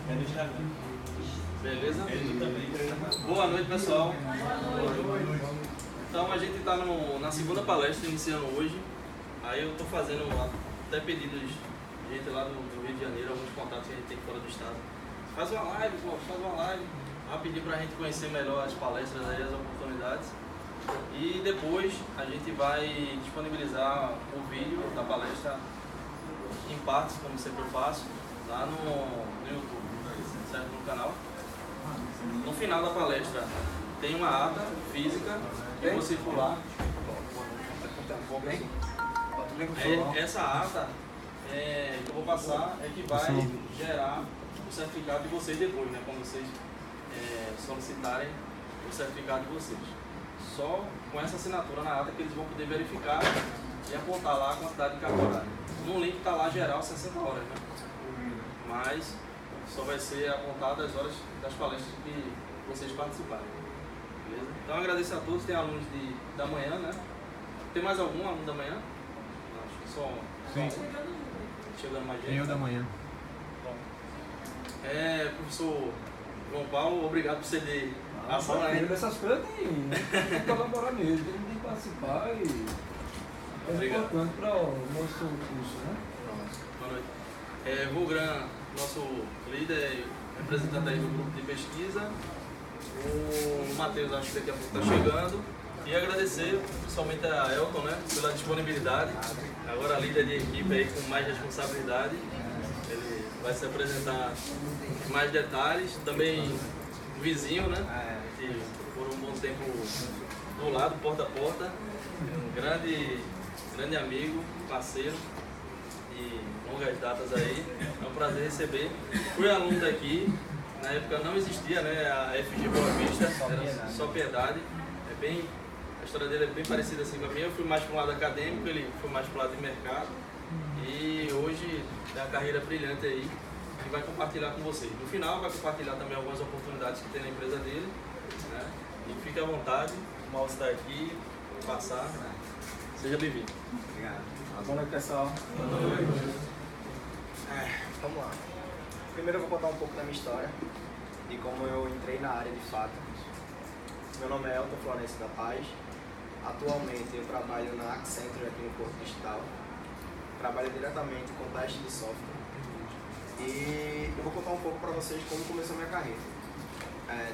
É no Instagram. Beleza? Ele também. Boa noite, pessoal. Boa noite. Então a gente está na segunda palestra, iniciando hoje. Aí eu estou fazendo até pedidos de gente lá do Rio de Janeiro, alguns contatos que a gente tem fora do estado. Faz uma live, pô, faz uma live. Vai pedir para a gente conhecer melhor as palestras aí, as oportunidades. E depois a gente vai disponibilizar o vídeo da palestra em partes, como sempre eu faço, lá no YouTube, certo? No canal. No final da palestra tem uma ata física que eu vou circular. Essa ata que eu vou passar é que vai gerar o certificado de vocês depois, né? Quando vocês solicitarem o certificado de vocês. Só com essa assinatura na ata que eles vão poder verificar e apontar lá a quantidade de carga horária. No link está lá geral 60 horas, né? Mas só vai ser apontado as horas das palestras que vocês participarem. Beleza? Então agradeço a todos, tem alunos da manhã, né? Tem mais algum aluno da manhã? Não, acho que só Sim. Chegando mais gente. Tem eu da manhã. Bom. Professor João Paulo, obrigado por ceder a ação aí. Essas coisas tem que colaborar mesmo, tem que participar e é Obrigado. importante para o nosso curso, né? Boa noite. Vulgran, nosso líder, representante aí do grupo de pesquisa. O Matheus, acho que daqui a pouco está chegando. E agradecer principalmente a Elton, né, pela disponibilidade. Agora líder de equipe aí com mais responsabilidade. Ele vai se apresentar em mais detalhes. Também vizinho, né? Que por um bom tempo do lado, porta a porta. Um grande amigo, parceiro de longas datas aí. É um prazer receber. Fui aluno daqui. Na época não existia, né, a FG Boa Vista, era só Piedade. A história dele é bem parecida assim com a minha. Eu fui mais para o lado acadêmico, ele foi mais para o lado de mercado. E hoje tem uma carreira brilhante aí que vai compartilhar com vocês. No final vai compartilhar também algumas oportunidades que tem na empresa dele, né? E fique à vontade, o mouse está aqui, vou passar. Seja bem-vindo. Obrigado. Boa noite, pessoal. Vamos lá. Primeiro eu vou contar um pouco da minha história, de como eu entrei na área de fato. Meu nome é Elton Florencio da Paz. Atualmente eu trabalho na Accenture aqui no Porto Digital. Trabalho diretamente com teste de software. E eu vou contar um pouco para vocês como começou a minha carreira.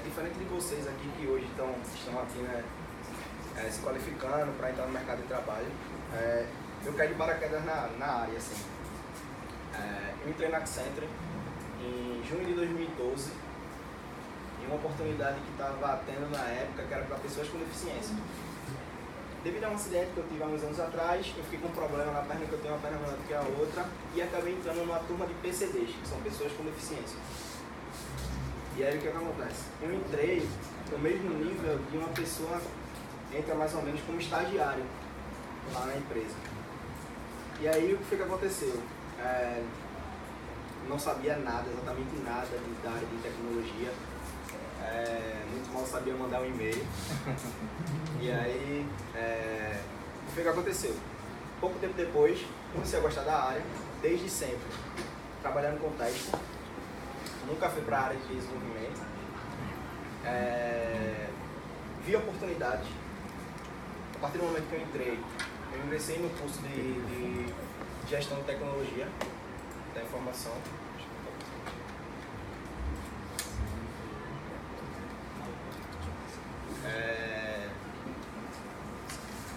Diferente de vocês aqui que hoje estão aqui, né, se qualificando para entrar no mercado de trabalho, eu caí de paraquedas na área. Assim. Eu entrei na Accenture em junho de 2012, em uma oportunidade que estava tendo na época, que era para pessoas com deficiência. Devido a um acidente que eu tive há uns anos atrás, eu fiquei com um problema na perna, que eu tenho uma perna menor do que a outra, e acabei entrando numa turma de PCDs, que são pessoas com deficiência. E aí o que acontece? Eu entrei no mesmo nível de uma pessoa entra mais ou menos como estagiário lá na empresa. E aí o que foi que aconteceu? Não sabia nada, exatamente nada da área de tecnologia. Muito mal sabia mandar um e-mail. E aí, o que foi que aconteceu? Pouco tempo depois, comecei a gostar da área, desde sempre, trabalhando com teste. Nunca fui para a área de desenvolvimento. Vi oportunidades. A partir do momento que eu ingressei no curso de gestão de tecnologia da informação.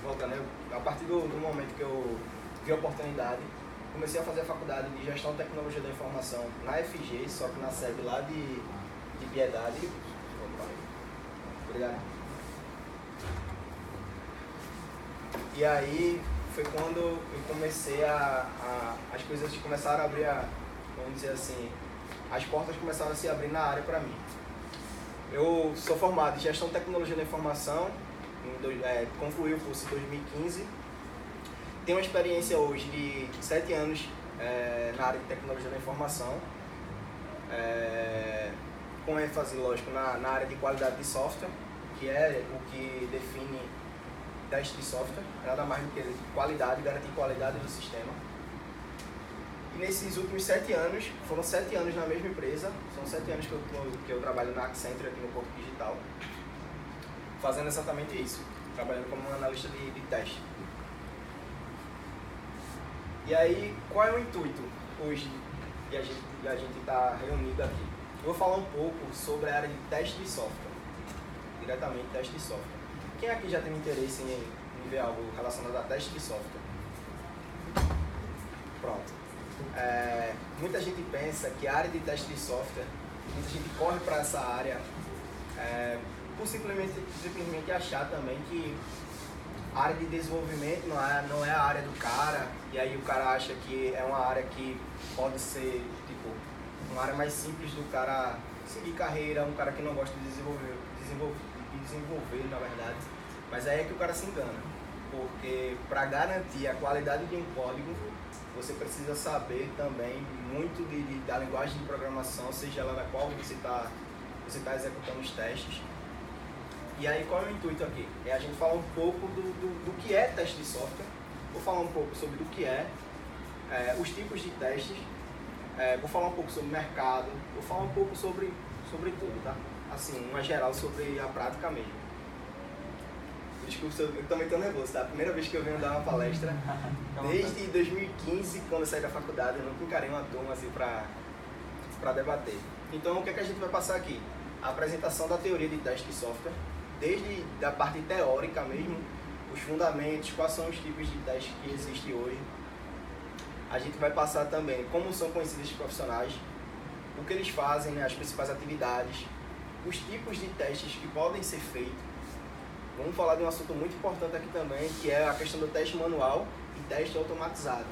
Voltando, a partir do momento que eu vi a oportunidade, comecei a fazer a faculdade de gestão de tecnologia da informação na FG, só que na sede lá de Piedade. Obrigado. E aí foi quando eu comecei as coisas começaram a abrir, vamos dizer assim, as portas começaram a se abrir na área para mim. Eu sou formado em gestão de tecnologia da informação, concluí o curso em 2015. Tenho uma experiência hoje de 7 anos na área de tecnologia da informação, com ênfase, lógico, na área de qualidade de software, que é o que define teste de software, nada mais do que qualidade, garantir qualidade do sistema. E nesses últimos 7 anos, foram 7 anos na mesma empresa, são 7 anos que eu trabalho na Accenture aqui no Porto Digital, fazendo exatamente isso, trabalhando como analista de teste. E aí, qual é o intuito hoje que a gente está reunido aqui? Eu vou falar um pouco sobre a área de teste de software, diretamente teste de software. Quem aqui já tem interesse em ver algo relacionado a teste de software? Pronto. Muita gente pensa que a área de teste de software, muita gente corre para essa área por simplesmente achar também que a área de desenvolvimento não é a área do cara, e aí o cara acha que é uma área que pode ser tipo uma área mais simples do cara seguir carreira, um cara que não gosta de desenvolver na verdade. Mas aí é que o cara se engana, porque para garantir a qualidade de um código, você precisa saber também muito da linguagem de programação, seja ela na qual você está executando os testes. E aí qual é o intuito aqui? É a gente falar um pouco do que é teste de software, vou falar um pouco sobre o que os tipos de testes, vou falar um pouco sobre o mercado, vou falar um pouco sobre tudo, tá? Assim, uma geral sobre a prática mesmo. Desculpa, eu também estou nervoso, tá? A primeira vez que eu venho dar uma palestra, desde 2015, quando eu saí da faculdade, eu nunca encarei uma turma assim para debater. Então, o que é que a gente vai passar aqui? A apresentação da teoria de teste de software, desde a parte teórica mesmo, os fundamentos, quais são os tipos de testes que existem hoje. A gente vai passar também como são conhecidos os profissionais, o que eles fazem, né, as principais atividades, os tipos de testes que podem ser feitos. Vamos falar de um assunto muito importante aqui também, que é a questão do teste manual e teste automatizado.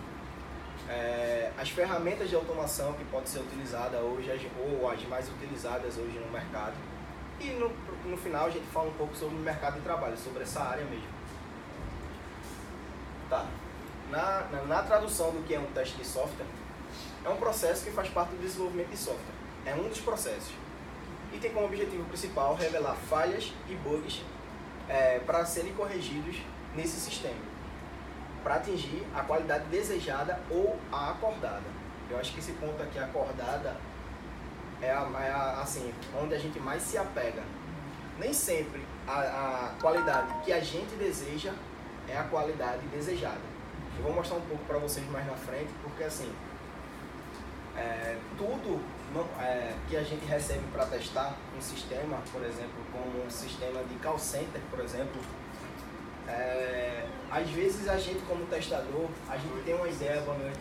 As ferramentas de automação que podem ser utilizadas hoje, ou as mais utilizadas hoje no mercado. E no final a gente fala um pouco sobre o mercado de trabalho, sobre essa área mesmo. Tá. Na tradução do que é um teste de software, é um processo que faz parte do desenvolvimento de software. É um dos processos. E tem como objetivo principal revelar falhas e bugs para serem corrigidos nesse sistema, para atingir a qualidade desejada ou a acordada. Eu acho que esse ponto aqui, acordada, assim, onde a gente mais se apega. Nem sempre a qualidade que a gente deseja é a qualidade desejada. Eu vou mostrar um pouco para vocês mais na frente, porque assim, tudo que a gente recebe para testar um sistema, por exemplo, como um sistema de call center, por exemplo, às vezes a gente como testador, a gente tem uma ideia, boa noite,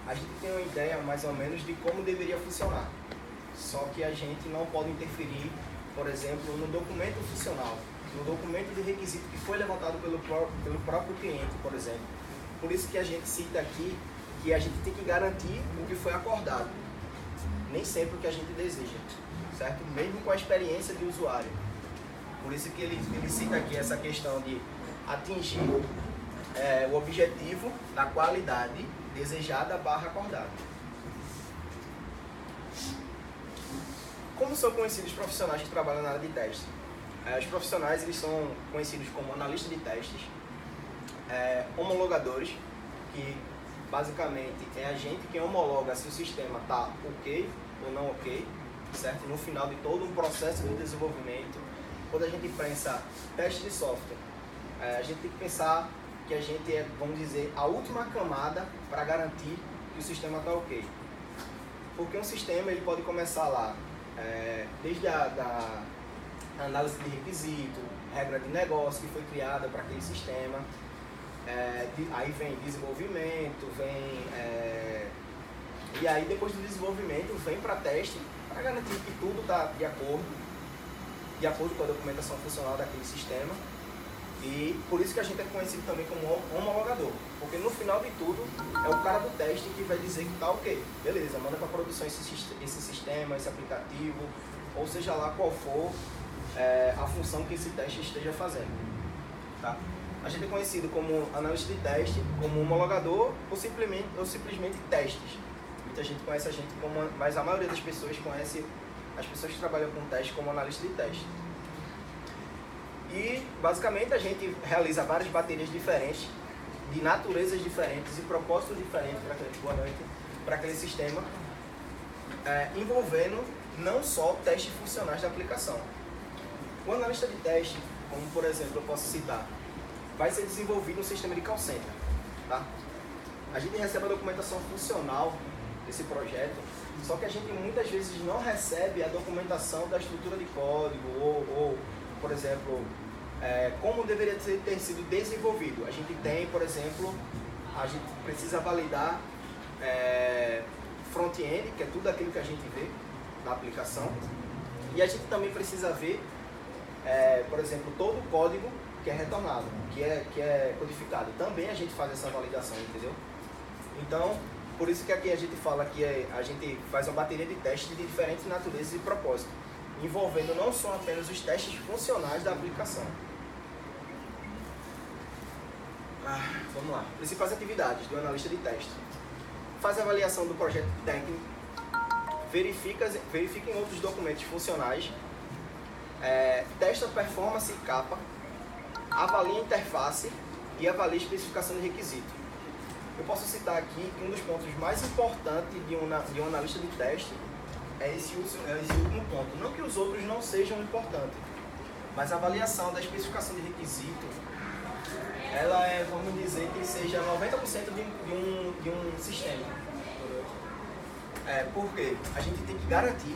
a gente tem uma ideia mais ou menos de como deveria funcionar, só que a gente não pode interferir, por exemplo, no documento funcional, no documento de requisito que foi levantado pelo próprio cliente, por exemplo. Por isso que a gente cita aqui que a gente tem que garantir o que foi acordado, nem sempre o que a gente deseja, certo? Mesmo com a experiência de usuário. Por isso que ele cita aqui essa questão de atingir o objetivo da qualidade desejada / acordada. Como são conhecidos os profissionais que trabalham na área de teste? Os profissionais eles são conhecidos como analistas de testes, homologadores, que basicamente é a gente quem homologa se o sistema está ok ou não ok, certo? No final de todo um processo de desenvolvimento, quando a gente pensa teste de software, a gente tem que pensar que a gente é, vamos dizer, a última camada para garantir que o sistema está ok. Porque um sistema ele pode começar lá, desde a análise de requisito, regra de negócio que foi criada para aquele sistema, aí vem desenvolvimento, e aí depois do desenvolvimento vem para teste, para garantir que tudo está de acordo com a documentação funcional daquele sistema. E por isso que a gente é conhecido também como homologador, porque no final de tudo é o cara do teste que vai dizer que está ok, beleza, manda para produção esse sistema, esse aplicativo, ou seja lá qual for a função que esse teste esteja fazendo, tá? A gente é conhecido como analista de teste, como homologador ou simplesmente testes. Muita gente conhece a gente como, mas a maioria das pessoas conhece as pessoas que trabalham com teste como analista de teste. E basicamente a gente realiza várias baterias diferentes, de naturezas diferentes e propósitos diferentes para cliente. Boa noite. para aquele sistema, envolvendo não só testes funcionais da aplicação. O analista de teste, como por exemplo eu posso citar, vai ser desenvolvido no sistema de call center. Tá? A gente recebe a documentação funcional desse projeto, só que a gente muitas vezes não recebe a documentação da estrutura de código ou por exemplo, como deveria ter sido desenvolvido. A gente tem, por exemplo, a gente precisa validar front-end, que é tudo aquilo que a gente vê na aplicação, e a gente também precisa ver, por exemplo, todo o código que é retornado, que é codificado. Também a gente faz essa validação, entendeu? Então, por isso que aqui a gente fala que a gente faz uma bateria de testes de diferentes naturezas e propósitos, envolvendo não só apenas os testes funcionais da aplicação. Vamos lá. Principais atividades do analista de teste. Faz a avaliação do projeto técnico, verifica em outros documentos funcionais, testa a performance e capa, avalia a interface e avalia a especificação de requisito. Eu posso citar aqui que um dos pontos mais importantes de um analista de teste é esse último ponto. Não que os outros não sejam importantes, mas a avaliação da especificação de requisito, ela vamos dizer, que seja 90% de um sistema. Porque a gente tem que garantir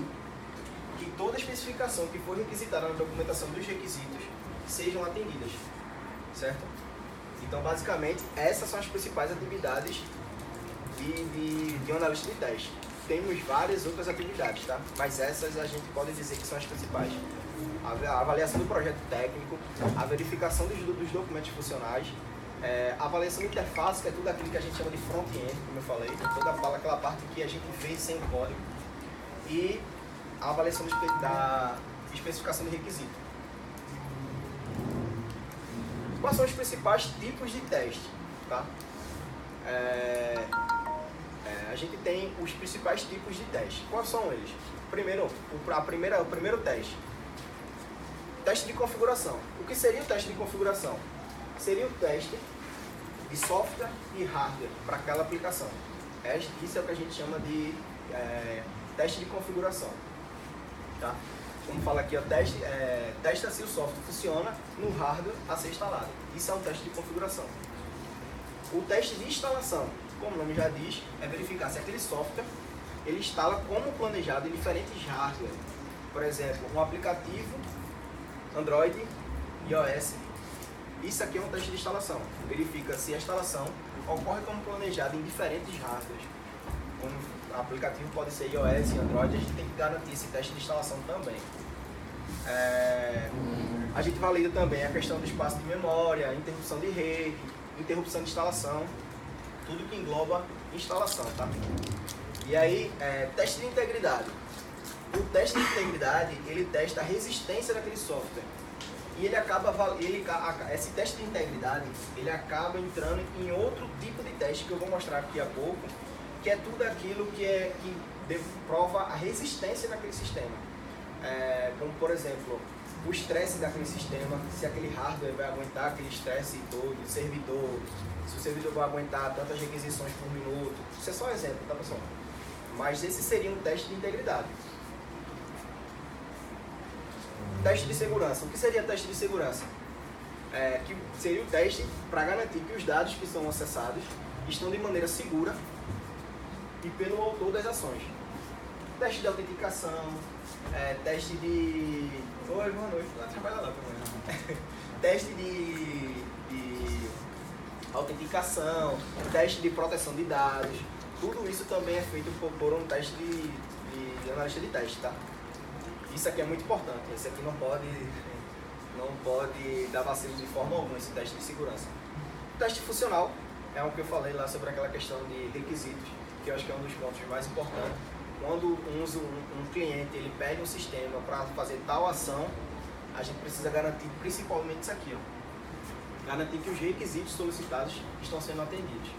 que toda a especificação que for requisitada na documentação dos requisitos sejam atendidas, certo? Então, basicamente, essas são as principais atividades de um analista de teste. Temos várias outras atividades, tá? Mas essas a gente pode dizer que são as principais. A avaliação do projeto técnico, a verificação dos documentos funcionais, a avaliação da interface, que é tudo aquilo que a gente chama de front-end, como eu falei, aquela parte que a gente vê sem código, e a avaliação da especificação de requisito. Quais são os principais tipos de teste? Tá? A gente tem os principais tipos de teste. Quais são eles? Primeiro, o primeiro teste. Teste de configuração. O que seria o teste de configuração? Seria o teste de software e hardware para aquela aplicação. Isso é o que a gente chama de teste de configuração. Tá? Como fala aqui, testa se o software funciona no hardware a ser instalado. Isso é um teste de configuração. O teste de instalação, como o nome já diz, é verificar se aquele software ele instala como planejado em diferentes hardware. Por exemplo, um aplicativo Android, iOS. Isso aqui é um teste de instalação. Verifica se a instalação ocorre como planejado em diferentes hardwares. Como o aplicativo pode ser iOS e Android, a gente tem que garantir esse teste de instalação também. A gente valida também a questão do espaço de memória, interrupção de rede, interrupção de instalação, tudo que engloba instalação, tá? E aí, teste de integridade. O teste de integridade, ele testa a resistência daquele software. E esse teste de integridade, ele acaba entrando em outro tipo de teste que eu vou mostrar aqui a pouco, que é tudo aquilo que prova a resistência daquele sistema. Como, por exemplo, o estresse daquele sistema, se aquele hardware vai aguentar aquele estresse todo, o servidor, se o servidor vai aguentar tantas requisições por minuto. Isso é só um exemplo, tá, pessoal? Mas esse seria um teste de integridade. Teste de segurança. O que seria teste de segurança? Que seria o teste para garantir que os dados que são acessados estão de maneira segura e pelo autor das ações. Teste de autenticação, teste de... Oi, boa noite, lá trabalha lá também. Teste de autenticação, teste de proteção de dados. Tudo isso também é feito por um teste de analista de teste, tá? Isso aqui é muito importante, esse aqui não pode dar vacilo de forma alguma, esse teste de segurança. O teste funcional é o que eu falei lá sobre aquela questão de requisitos, que eu acho que é um dos pontos mais importantes. Quando um cliente ele pede um sistema para fazer tal ação, a gente precisa garantir principalmente isso aqui, ó. Garantir que os requisitos solicitados estão sendo atendidos.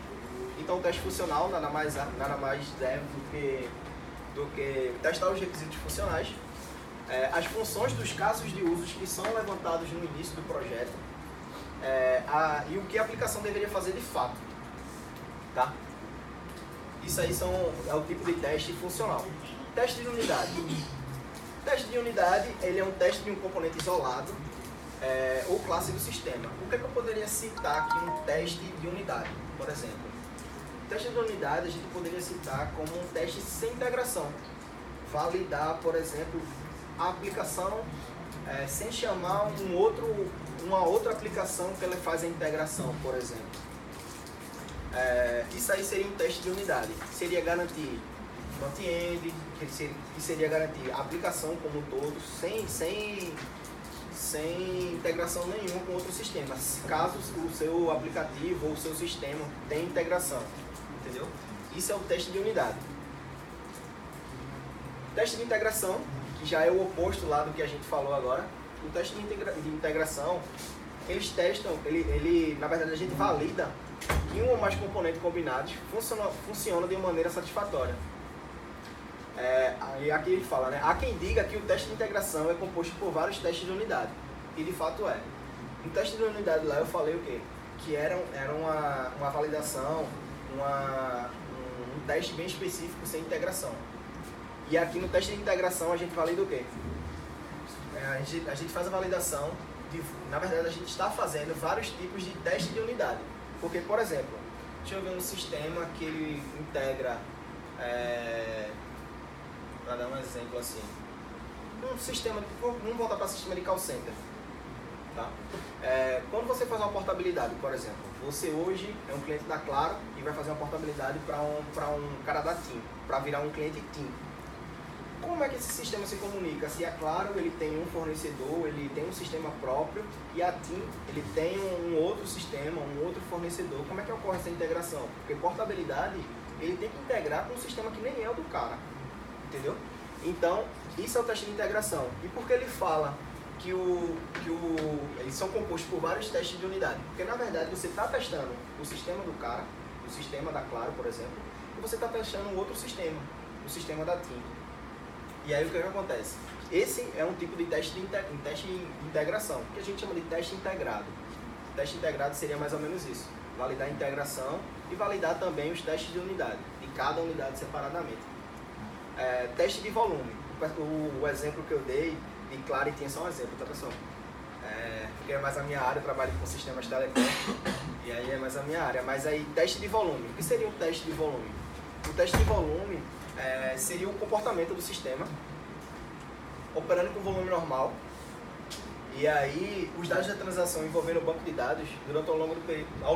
Então o teste funcional nada mais é do que testar os requisitos funcionais, as funções dos casos de usos que são levantados no início do projeto, e o que a aplicação deveria fazer de fato, tá? Isso aí é o tipo de teste funcional. Teste de unidade. Teste de unidade, ele é um teste de um componente isolado ou classe do sistema. O que é que eu poderia citar aqui um teste de unidade, por exemplo? Teste de unidade a gente poderia citar como um teste sem integração. Validar, por exemplo, a aplicação sem chamar uma outra aplicação que ela faz a integração, por exemplo. Isso aí seria um teste de unidade. Seria garantir front-end, que seria garantir a aplicação como um todo, sem integração nenhuma com outros sistemas, caso o seu aplicativo ou o seu sistema tenha integração. Entendeu? Isso é o teste de unidade. Teste de integração, que já é o oposto lá do que a gente falou agora. O teste de integração, eles testam, na verdade a gente valida que um ou mais componentes combinados funcionam de uma maneira satisfatória. E aqui ele fala, né? Há quem diga que o teste de integração é composto por vários testes de unidade. E de fato é. No teste de unidade lá eu falei o quê? Que era uma validação, um teste bem específico sem integração. E aqui no teste de integração a gente valida o quê? A gente faz a validação, na verdade a gente está fazendo vários tipos de teste de unidade. Porque, por exemplo, deixa eu ver um sistema que ele integra, para dar um exemplo assim, um sistema, vamos voltar para o sistema de call center. Tá? Quando você faz uma portabilidade, por exemplo, você hoje é um cliente da Claro e vai fazer uma portabilidade para um cara da TIM, para virar um cliente TIM. Como é que esse sistema se comunica? Se a Claro ele tem um fornecedor, ele tem um sistema próprio e a TIM ele tem um outro sistema, um outro fornecedor, como é que ocorre essa integração? Porque portabilidade ele tem que integrar com um sistema que nem é o do cara, entendeu? Então, isso é o teste de integração. E por que ele fala que eles são compostos por vários testes de unidade? Porque na verdade você está testando o sistema do cara, o sistema da Claro, por exemplo, e você está testando um outro sistema, o sistema da TIM. E aí o que acontece? Esse é um tipo de teste de integração, que a gente chama de teste integrado. O teste integrado seria mais ou menos isso: validar a integração e validar também os testes de unidade, de cada unidade separadamente. Teste de volume. O exemplo que eu dei de Claro e TIM é só um exemplo, tá pessoal? Porque é mais a minha área, eu trabalho com sistemas telecom, e aí é mais a minha área. Mas aí, teste de volume. O que seria um teste de volume? O teste de volume seria o comportamento do sistema operando com volume normal, e aí os dados da transação envolvendo o banco de dados ao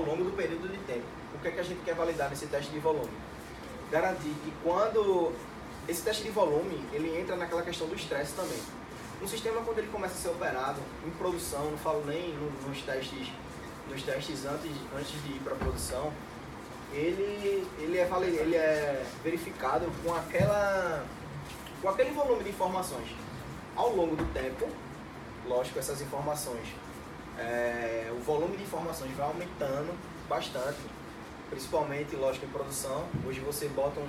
longo do período de tempo. O que é que a gente quer validar nesse teste de volume? Garantir que quando esse teste de volume ele entra naquela questão do estresse também. Um sistema, quando ele começa a ser operado em produção, não falo nem nos testes antes de ir para a produção, ele é verificado com aquele volume de informações. Ao longo do tempo, lógico, essas informações, o volume de informações vai aumentando bastante, principalmente, lógico, em produção. Hoje você bota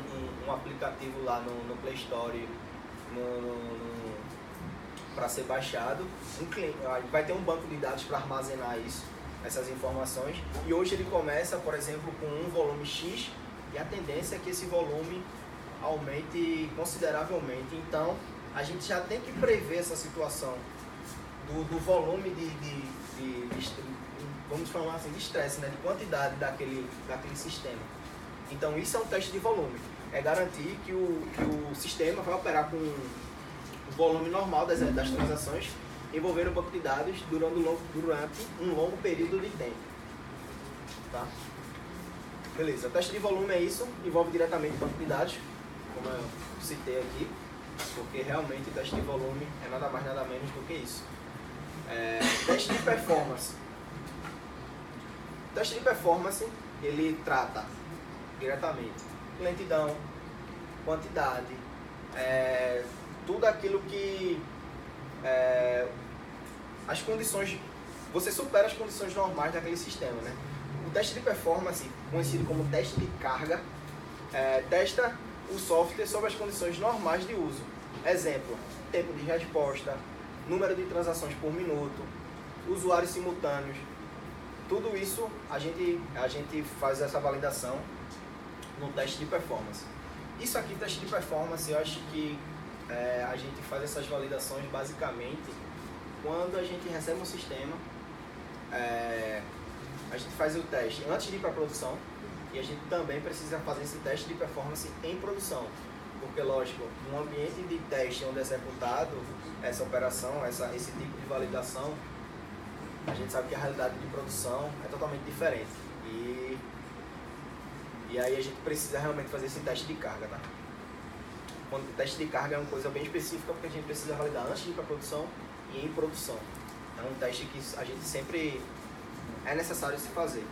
um aplicativo lá no Play Store para ser baixado, vai ter um banco de dados para armazenar essas informações, e hoje ele começa, por exemplo, com um volume X, e a tendência é que esse volume aumente consideravelmente. Então a gente já tem que prever essa situação do volume vamos falar assim, de estresse, né? De quantidade daquele sistema. Então isso é um teste de volume, é garantir que o sistema vai operar com o volume normal das transações, envolvendo o banco de dados durante um longo período de tempo. Tá? Beleza, o teste de volume é isso, envolve diretamente o banco de dados, como eu citei aqui, porque realmente o teste de volume é nada mais nada menos do que isso. Teste de performance. O teste de performance, ele trata diretamente lentidão, quantidade, tudo aquilo que as condições, você supera as condições normais daquele sistema, né? O teste de performance, conhecido como teste de carga, testa o software sobre as condições normais de uso. Exemplo, tempo de resposta, número de transações por minuto, usuários simultâneos. Tudo isso a gente faz essa validação no teste de performance. Isso aqui, teste de performance, eu acho que a gente faz essas validações basicamente quando a gente recebe um sistema, a gente faz o teste antes de ir para a produção e a gente também precisa fazer esse teste de performance em produção. Porque, lógico, num ambiente de teste onde é executado essa operação, esse tipo de validação, a gente sabe que a realidade de produção é totalmente diferente. E aí a gente precisa realmente fazer esse teste de carga, tá? Quando o teste de carga é uma coisa bem específica, porque a gente precisa validar antes de ir para a produção e em produção. É um teste que a gente sempre é necessário se fazer.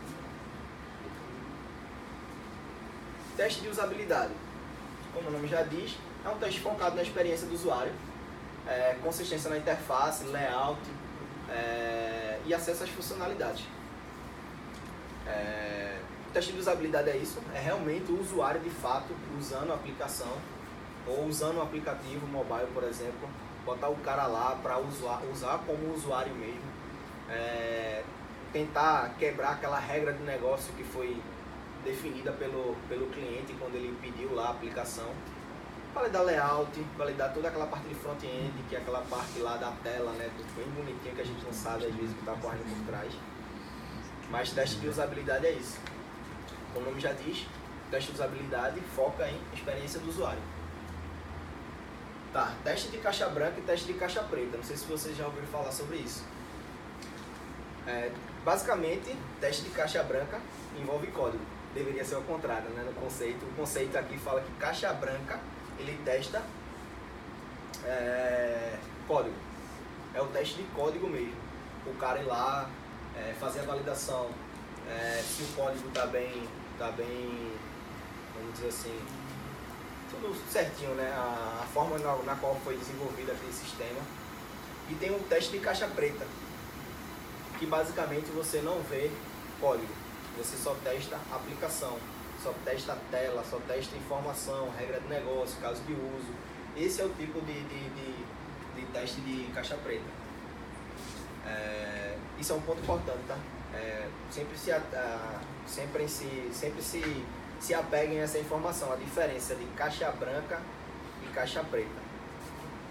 Teste de usabilidade. Como o nome já diz, é um teste focado na experiência do usuário, consistência na interface, layout e acesso às funcionalidades. O teste de usabilidade é isso, é realmente o usuário de fato usando a aplicação ou usando um aplicativo mobile, por exemplo, botar o cara lá para usar como usuário mesmo, tentar quebrar aquela regra de negócio que foi definida pelo cliente quando ele pediu lá a aplicação, validar layout, validar toda aquela parte de front-end, que é aquela parte lá da tela, né, bem bonitinho que a gente não sabe às vezes o que está correndo por trás. Mas teste de usabilidade é isso. Como o nome já diz, teste de usabilidade foca em experiência do usuário. Tá, teste de caixa branca e teste de caixa preta. Não sei se vocês já ouviram falar sobre isso. Basicamente, teste de caixa branca envolve código. Deveria ser o contrário, né? No conceito. O conceito aqui fala que caixa branca, ele testa código. É o teste de código mesmo. O cara ir lá, fazer a validação, se o código tá bem, vamos dizer assim, tudo certinho, né? A forma na qual foi desenvolvido aquele sistema. E tem um teste de caixa preta, que basicamente você não vê código, você só testa a aplicação, só testa a tela, só testa informação, regra de negócio, caso de uso. Esse é o tipo de teste de caixa preta. Isso é um ponto importante, tá? Sempre se apeguem a essa informação, a diferença de caixa branca e caixa preta.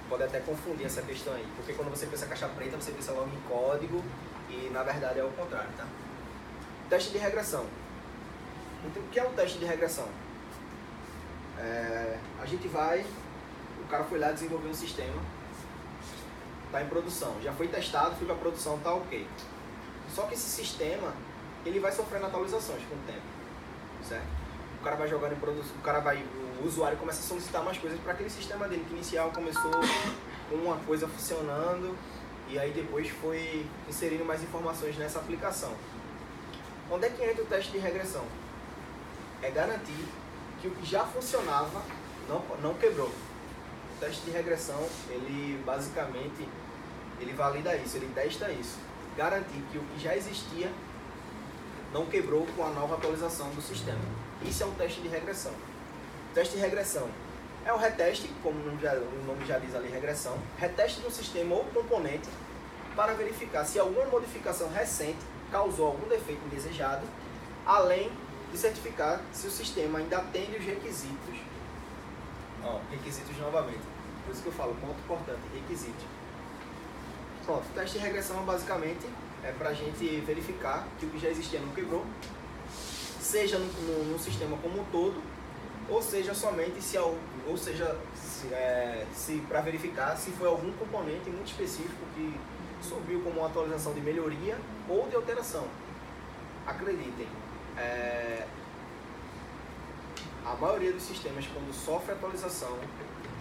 Pode até confundir essa questão aí, porque quando você pensa caixa preta, você pensa logo em código e na verdade é o contrário, tá? Teste de regressão. Então, o que é um teste de regressão? O cara foi lá desenvolver um sistema, está em produção, já foi testado, foi para produção, tá ok. Só que esse sistema, ele vai sofrendo atualizações com o tempo, certo? O cara vai jogando em produção, o usuário começa a solicitar mais coisas para aquele sistema dele, que inicial começou com uma coisa funcionando e aí depois foi inserindo mais informações nessa aplicação. Onde é que entra o teste de regressão? É garantir que o que já funcionava não quebrou. O teste de regressão, ele basicamente, ele valida isso, ele testa isso. Garantir que o que já existia não quebrou com a nova atualização do sistema. Isso é um teste de regressão. O teste de regressão é um reteste, como o nome já diz ali, regressão. Reteste de um sistema ou componente para verificar se alguma modificação recente causou algum defeito indesejado, além de certificar se o sistema ainda atende os requisitos. Requisitos novamente. Por isso que eu falo, ponto importante, requisitos. Pronto, o teste de regressão basicamente é para a gente verificar que o que já existia não quebrou, seja no sistema como um todo, ou seja somente se para verificar se foi algum componente muito específico que subiu como uma atualização de melhoria ou de alteração. Acreditem, a maioria dos sistemas, quando sofre atualização,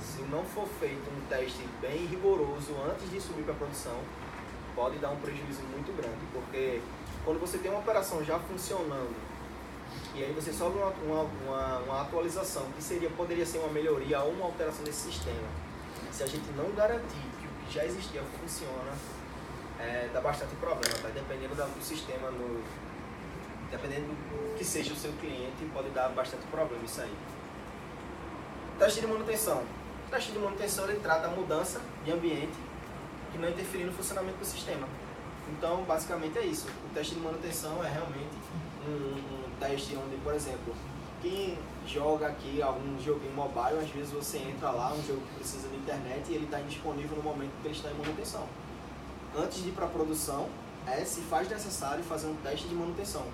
se não for feito um teste bem rigoroso antes de subir para a produção, pode dar um prejuízo muito grande, porque quando você tem uma operação já funcionando e aí você sobe uma atualização que poderia ser uma melhoria ou uma alteração desse sistema, se a gente não garantir que o que já existia funciona, dá bastante problema, tá? Dependendo do sistema, dependendo do que seja o seu cliente, pode dar bastante problema isso aí. Teste de manutenção. O teste de manutenção, ele trata a mudança de ambiente que não interferir no funcionamento do sistema. Então, basicamente é isso. O teste de manutenção é realmente um teste onde, por exemplo, quem joga aqui algum joguinho mobile, às vezes você entra lá, um jogo que precisa de internet e ele está indisponível no momento que ele está em manutenção. Antes de ir para a produção, se faz necessário fazer um teste de manutenção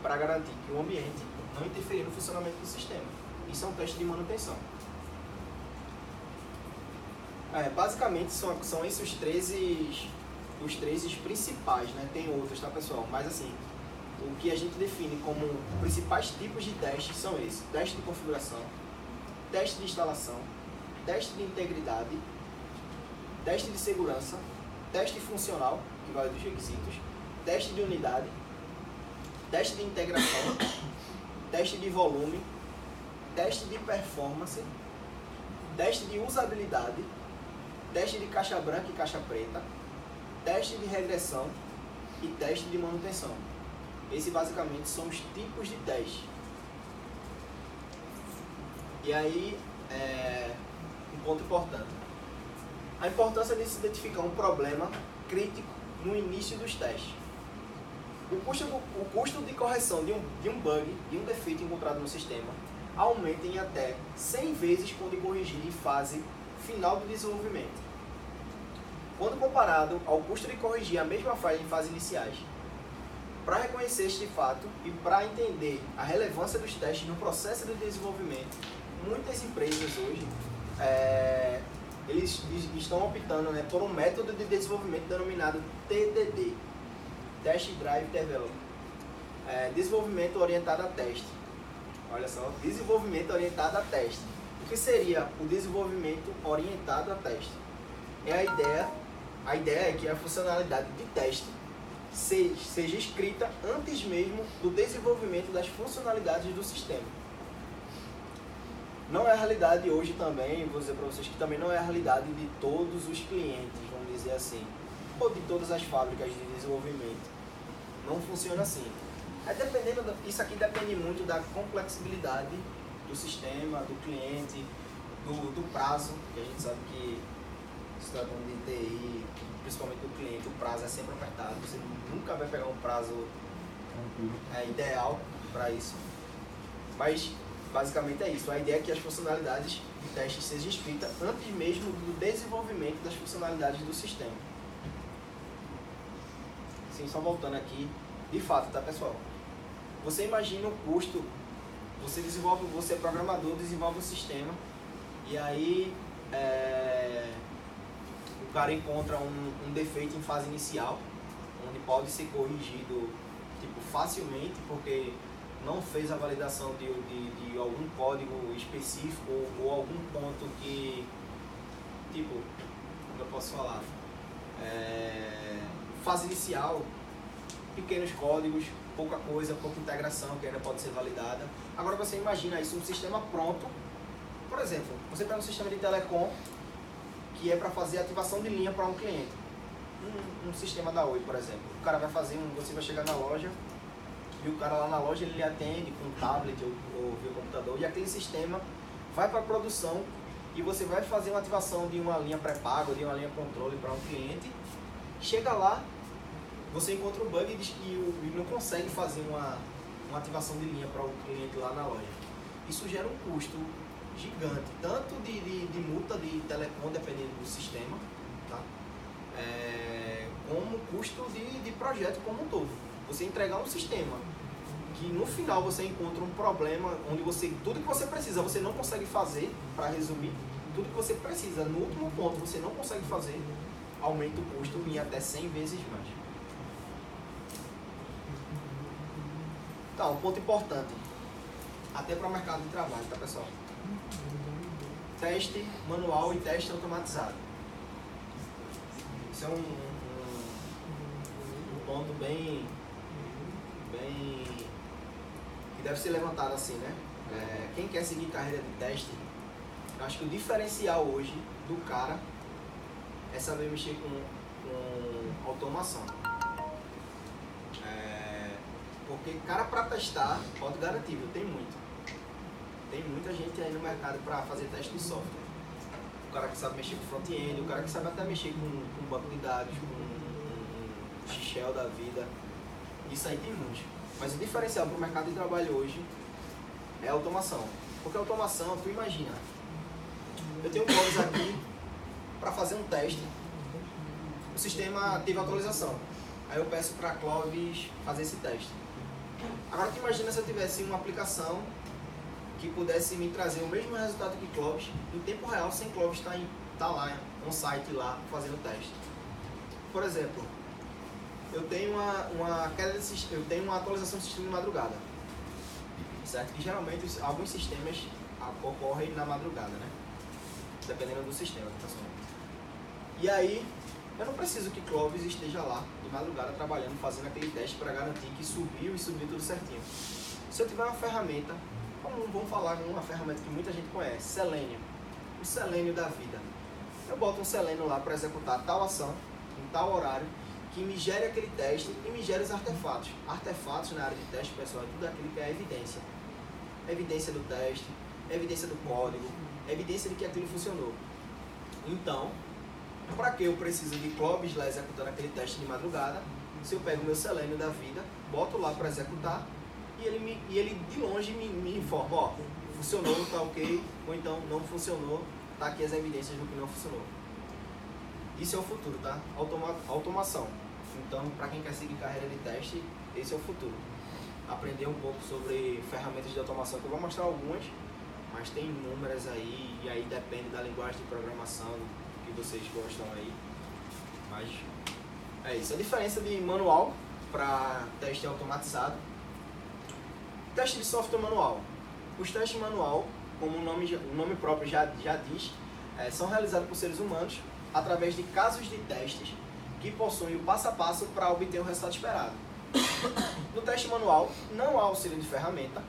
para garantir que o ambiente não interferir no funcionamento do sistema. Isso é um teste de manutenção. Basicamente são esses os 13 principais, né? Tem outros, tá, pessoal? Mas assim, o que a gente define como principais tipos de testes são esses: teste de configuração, teste de instalação, teste de integridade, teste de segurança, teste funcional, que vai dos requisitos, teste de unidade, teste de integração, teste de volume, teste de performance, teste de usabilidade, teste de caixa branca e caixa preta, teste de regressão e teste de manutenção. Esses basicamente são os tipos de teste. E aí, um ponto importante. A importância de se identificar um problema crítico no início dos testes. O custo de correção de um bug, de um defeito encontrado no sistema, aumenta em até 100 vezes quando corrigir em fase final do desenvolvimento, quando comparado ao custo de corrigir a mesma falha em fases iniciais. Para reconhecer este fato e para entender a relevância dos testes no processo de desenvolvimento, muitas empresas hoje eles estão optando, né, por um método de desenvolvimento denominado TDD, Test Drive Development, desenvolvimento orientado a teste. Olha só, desenvolvimento orientado a teste. O que seria o desenvolvimento orientado a teste? A ideia é que a funcionalidade de teste seja escrita antes mesmo do desenvolvimento das funcionalidades do sistema. Não é a realidade hoje também, vou dizer para vocês que também não é a realidade de todos os clientes, vamos dizer assim, ou de todas as fábricas de desenvolvimento. Não funciona assim. Isso aqui depende muito da complexibilidade do sistema, do cliente, do prazo, que a gente sabe que se tratando de TI, principalmente do cliente, o prazo é sempre apertado, você nunca vai pegar um prazo ideal para isso. Mas basicamente é isso, a ideia é que as funcionalidades de teste sejam escritas antes mesmo do desenvolvimento das funcionalidades do sistema. Sim, só voltando aqui, de fato, tá, pessoal? Você imagina o custo, você é programador, desenvolve um sistema, e aí o cara encontra um defeito em fase inicial, onde pode ser corrigido facilmente, porque não fez a validação de algum código específico ou algum ponto que, como eu posso falar, fase inicial, pequenos códigos, pouca coisa, pouca integração que ainda pode ser validada. Agora você imagina isso, um sistema pronto. Por exemplo, você pega um sistema de telecom que é para fazer ativação de linha para um cliente. Um sistema da Oi, por exemplo. O cara vai fazer você vai chegar na loja e o cara lá na loja ele lhe atende com um tablet ou via computador, e aquele sistema vai para a produção e você vai fazer uma ativação de uma linha pré-paga, de uma linha controle para um cliente. Chega lá, você encontra o bug e não consegue fazer uma ativação de linha para o cliente lá na loja. Isso gera um custo gigante, tanto de multa de telecom, dependendo do sistema, tá? Como custo de projeto como um todo. Você entregar um sistema que no final você encontra um problema onde tudo que você precisa você não consegue fazer, para resumir, tudo que você precisa no último ponto você não consegue fazer, aumenta o custo em até 100 vezes mais. Então, um ponto importante, até para o mercado de trabalho, tá, pessoal? Teste manual e teste automatizado. Isso é um ponto bem que deve ser levantado assim, né? Quem quer seguir carreira de teste, eu acho que o diferencial hoje do cara é saber mexer com automação. Porque cara para testar, pode garantir, viu? Tem muita gente aí no mercado para fazer teste de software. O cara que sabe mexer com front-end, o cara que sabe até mexer com banco de dados, com shell da vida. Isso aí tem muito. Mas o diferencial para o mercado de trabalho hoje é automação. Porque automação, tu imagina, eu tenho Clóvis aqui para fazer um teste, o sistema teve atualização, aí eu peço para Clóvis fazer esse teste. Agora tu imagina se eu tivesse uma aplicação que pudesse me trazer o mesmo resultado que Clóvis em tempo real, sem Clóvis estar lá, um site lá fazendo o teste. Por exemplo, eu tenho eu tenho uma atualização do sistema de madrugada, certo? E geralmente alguns sistemas ocorrem na madrugada, né? Dependendo do sistema que está funcionando. E aí, eu não preciso que Clóvis esteja lá de madrugada trabalhando, fazendo aquele teste para garantir que subiu tudo certinho. Se eu tiver uma ferramenta, vamos falar de uma ferramenta que muita gente conhece, Selenium, o Selenium da vida. Eu boto um Selenium lá para executar tal ação, em tal horário, que me gere aquele teste e me gere os artefatos. Artefatos na área de teste, pessoal, é tudo aquilo que é evidência. Evidência do teste, evidência do código, evidência de que aquilo funcionou. Então, para que eu preciso de Clóvis lá executando aquele teste de madrugada, se eu pego o meu Selenium da vida, boto lá para executar e ele de longe me informa, ó, funcionou, tá ok, ou então não funcionou, tá aqui as evidências do que não funcionou. Isso é o futuro, tá? Automação. Então, para quem quer seguir carreira de teste, esse é o futuro. Aprender um pouco sobre ferramentas de automação, que eu vou mostrar algumas, mas tem inúmeras aí, e aí depende da linguagem de programação que vocês gostam aí. Mas é isso. A diferença de manual para teste automatizado. Teste de software manual. Os testes manual, como o nome próprio já diz, são realizados por seres humanos através de casos de testes que possuem o passo a passo para obter o resultado esperado. No teste manual, não há auxílio de ferramenta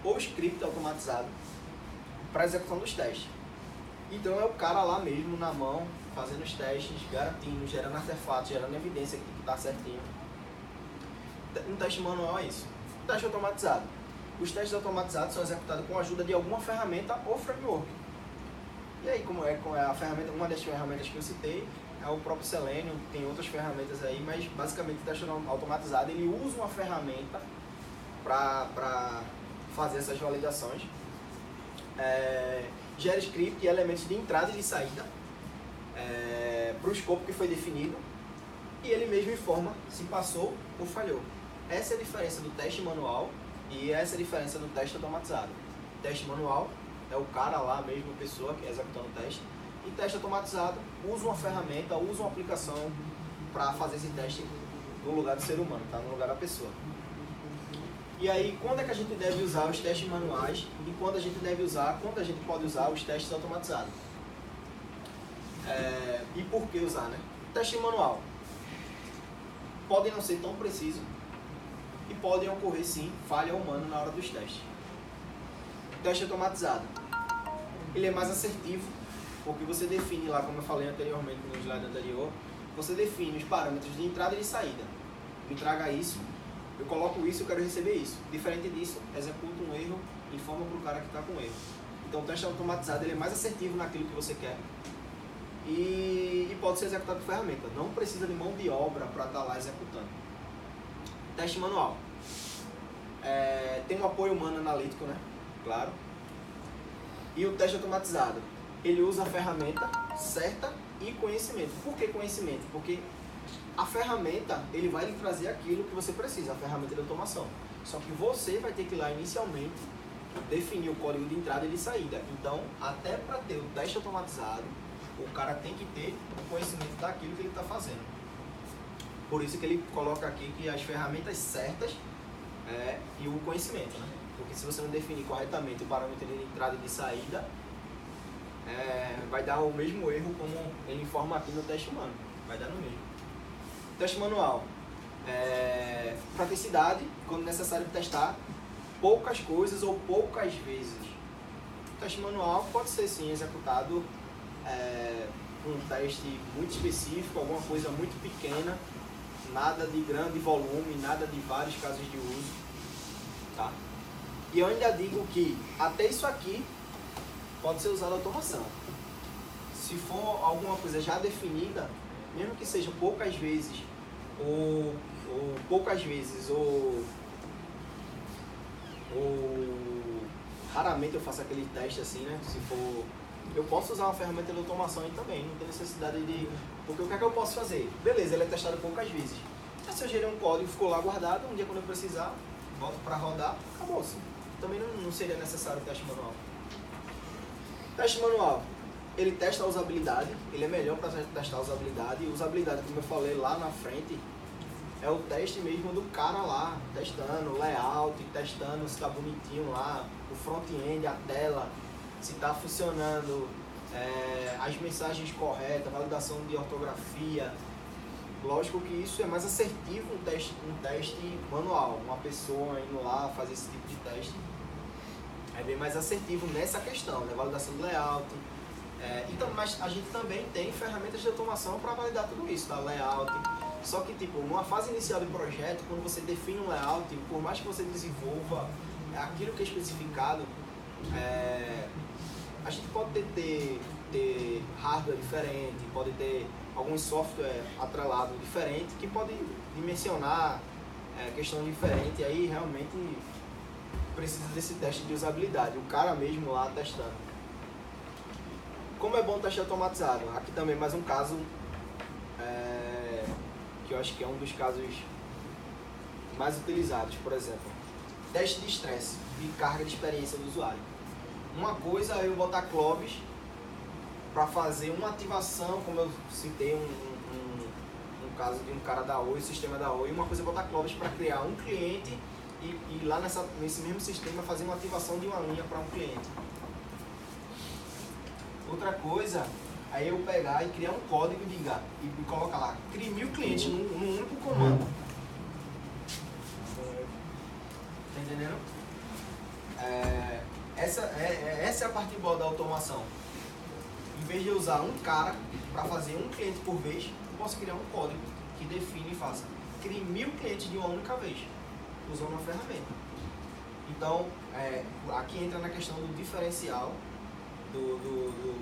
ou script automatizado para a execução dos testes. Então é o cara lá mesmo, na mão, fazendo os testes, garantindo, gerando artefatos, gerando evidência que está certinho. No teste manual é isso. O teste automatizado. Os testes automatizados são executados com a ajuda de alguma ferramenta ou framework. E aí, como é a ferramenta, uma das ferramentas que eu citei é o próprio Selenium, tem outras ferramentas aí, mas basicamente o teste automatizado ele usa uma ferramenta para fazer essas validações. Gera script e elementos de entrada e de saída para o escopo que foi definido e ele mesmo informa se passou ou falhou. Essa é a diferença do teste manual e essa é a diferença do teste automatizado. Teste manual é o cara lá mesmo, a pessoa que executando o teste. E teste automatizado usa uma ferramenta, usa uma aplicação para fazer esse teste no lugar do ser humano, tá? No lugar da pessoa. E aí, quando é que a gente deve usar os testes manuais e quando a gente pode usar os testes automatizados? E por que usar, né? Teste manual podem não ser tão precisos e podem ocorrer sim falha humana na hora dos testes. Teste automatizado, ele é mais assertivo porque você define lá, como eu falei anteriormente no slide anterior, você define os parâmetros de entrada e de saída. Me traga isso, eu coloco isso, eu quero receber isso. Diferente disso, executa um erro, informa para o cara que está com erro. Então o teste automatizado ele é mais assertivo naquilo que você quer e pode ser executado por ferramenta. Não precisa de mão de obra para estar lá executando. Teste manual. Tem um apoio humano analítico, né? Claro. E o teste automatizado, ele usa a ferramenta certa e conhecimento. Por que conhecimento? Porque a ferramenta, ele vai lhe trazer aquilo que você precisa, a ferramenta de automação. Só que você vai ter que ir lá inicialmente definir o código de entrada e de saída. Então, até para ter o teste automatizado, o cara tem que ter o conhecimento daquilo que ele está fazendo. Por isso que ele coloca aqui que as ferramentas certas e o conhecimento, né? Porque se você não definir corretamente o parâmetro de entrada e de saída, vai dar o mesmo erro como ele informa aqui no teste humano. Vai dar no mesmo. Teste manual. Praticidade, quando necessário testar poucas coisas ou poucas vezes. O teste manual pode ser sim executado um teste muito específico, alguma coisa muito pequena, nada de grande volume, nada de vários casos de uso, tá? E eu ainda digo que até isso aqui pode ser usado automação. Se for alguma coisa já definida, mesmo que seja poucas vezes Ou raramente eu faço aquele teste assim, né? Se for, eu posso usar uma ferramenta de automação aí também, não tem necessidade de... Porque o que é que eu posso fazer? Beleza, ele é testado poucas vezes. Mas se eu gerei um código, ficou lá guardado, um dia quando eu precisar, volto para rodar, acabou-se. Também não seria necessário o teste manual. Teste manual, ele testa a usabilidade, ele é melhor para testar a usabilidade. E usabilidade, como eu falei lá na frente, é o teste mesmo do cara lá, testando o layout, testando se está bonitinho lá, o front-end, a tela, se está funcionando, as mensagens corretas, validação de ortografia. Lógico que isso é mais assertivo um teste manual, uma pessoa indo lá fazer esse tipo de teste. É bem mais assertivo nessa questão, né? Validação do layout. Então, mas a gente também tem ferramentas de automação para validar tudo isso, tá? Layout. Só que, tipo, numa fase inicial do projeto, quando você define um layout, por mais que você desenvolva aquilo que é especificado, a gente pode ter hardware diferente, pode ter algum software atrelado diferente, que pode dimensionar questão diferente, e aí realmente precisa desse teste de usabilidade, o cara mesmo lá testando. Como é bom o teste automatizado? Aqui também mais um caso que eu acho que é um dos casos mais utilizados, por exemplo, teste de estresse e carga de experiência do usuário. Uma coisa é eu botar clubes para fazer uma ativação, como eu citei um caso de um cara da Oi, sistema da Oi, uma coisa é botar clubes para criar um cliente e lá nesse mesmo sistema fazer uma ativação de uma linha para um cliente. Outra coisa, aí eu pegar e criar um código e colocar lá, crie 1000 clientes num único comando. Tá entendendo? Essa é a parte boa da automação. Em vez de usar um cara para fazer um cliente por vez, eu posso criar um código que define e faça. Crie 1000 clientes de uma única vez, usando uma ferramenta. Então, aqui entra na questão do diferencial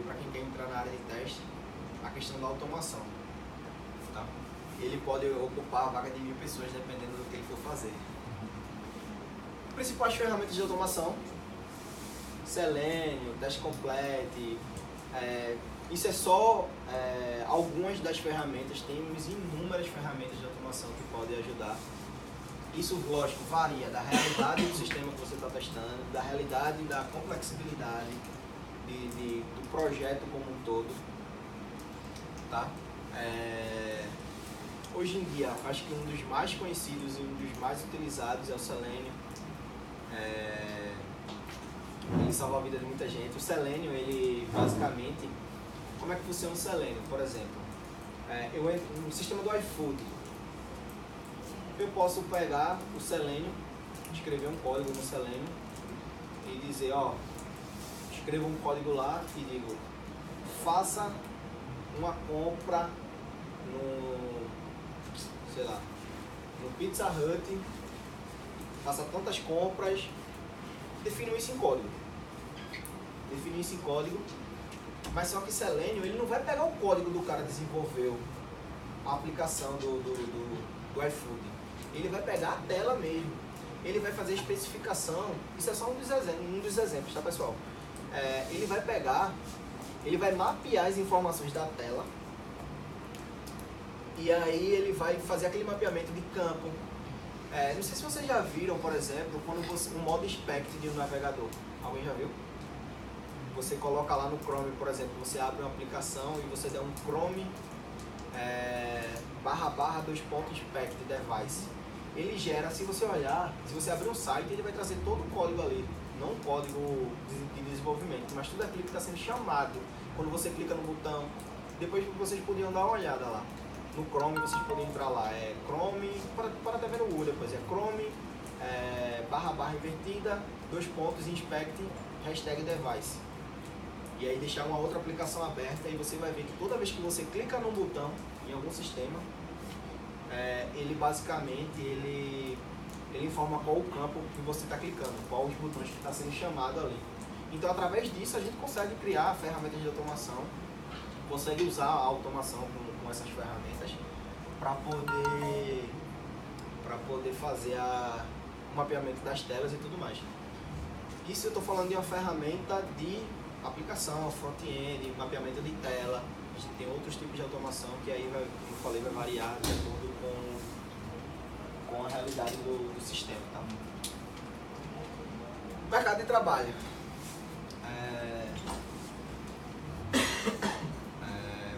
para quem quer entrar na área de teste, a questão da automação. Tá? Ele pode ocupar a vaga de 1000 pessoas dependendo do que ele for fazer. Principais ferramentas de automação: Selenium, Test Complete. Isso é só algumas das ferramentas, temos inúmeras ferramentas de automação que podem ajudar. Isso, lógico, varia da realidade do sistema que você está testando, da realidade da complexibilidade do projeto como um todo. Tá? Hoje em dia, acho que um dos mais conhecidos e um dos mais utilizados é o Selenium. Ele salva a vida de muita gente. O Selenium, ele basicamente, como é que funciona o Selenium? Por exemplo, no sistema do iFood, eu posso pegar o Selenium, escrever um código no Selenium e dizer, escrevo um código lá e digo, faça uma compra no Pizza Hut, faça tantas compras, defino isso em código. Mas só que Selenium, ele não vai pegar o código do cara que desenvolveu a aplicação do iFood. Ele vai pegar a tela mesmo. Ele vai fazer a especificação. Isso é só um dos exemplos, tá, pessoal? Ele vai pegar, ele vai mapear as informações da tela. E aí ele vai fazer aquele mapeamento de campo. Não sei se vocês já viram, por exemplo, quando o modo inspect de um navegador. Alguém já viu? Você coloca lá no Chrome, por exemplo, você abre uma aplicação e você der um Chrome //inspect device. Ele gera, se você olhar, se você abrir um site, ele vai trazer todo o código ali, não um código de desenvolvimento, mas tudo aquilo que está sendo chamado. Quando você clica no botão, depois vocês podiam dar uma olhada lá. No Chrome vocês podem entrar lá, Chrome, para até ver no Google depois, Chrome, // invertida, inspect, #device. E aí deixar uma outra aplicação aberta e você vai ver que toda vez que você clica num botão em algum sistema, ele basicamente ele informa qual o campo que você está clicando, qual os botões que está sendo chamado ali. Então através disso a gente consegue criar ferramentas de automação, consegue usar a automação com essas ferramentas para poder fazer o mapeamento das telas e tudo mais. Isso eu estou falando de uma ferramenta de aplicação, front-end, mapeamento de tela. A gente tem outros tipos de automação que aí, como eu falei, vai variar de acordo com a realidade do sistema. Tá? Mercado de trabalho.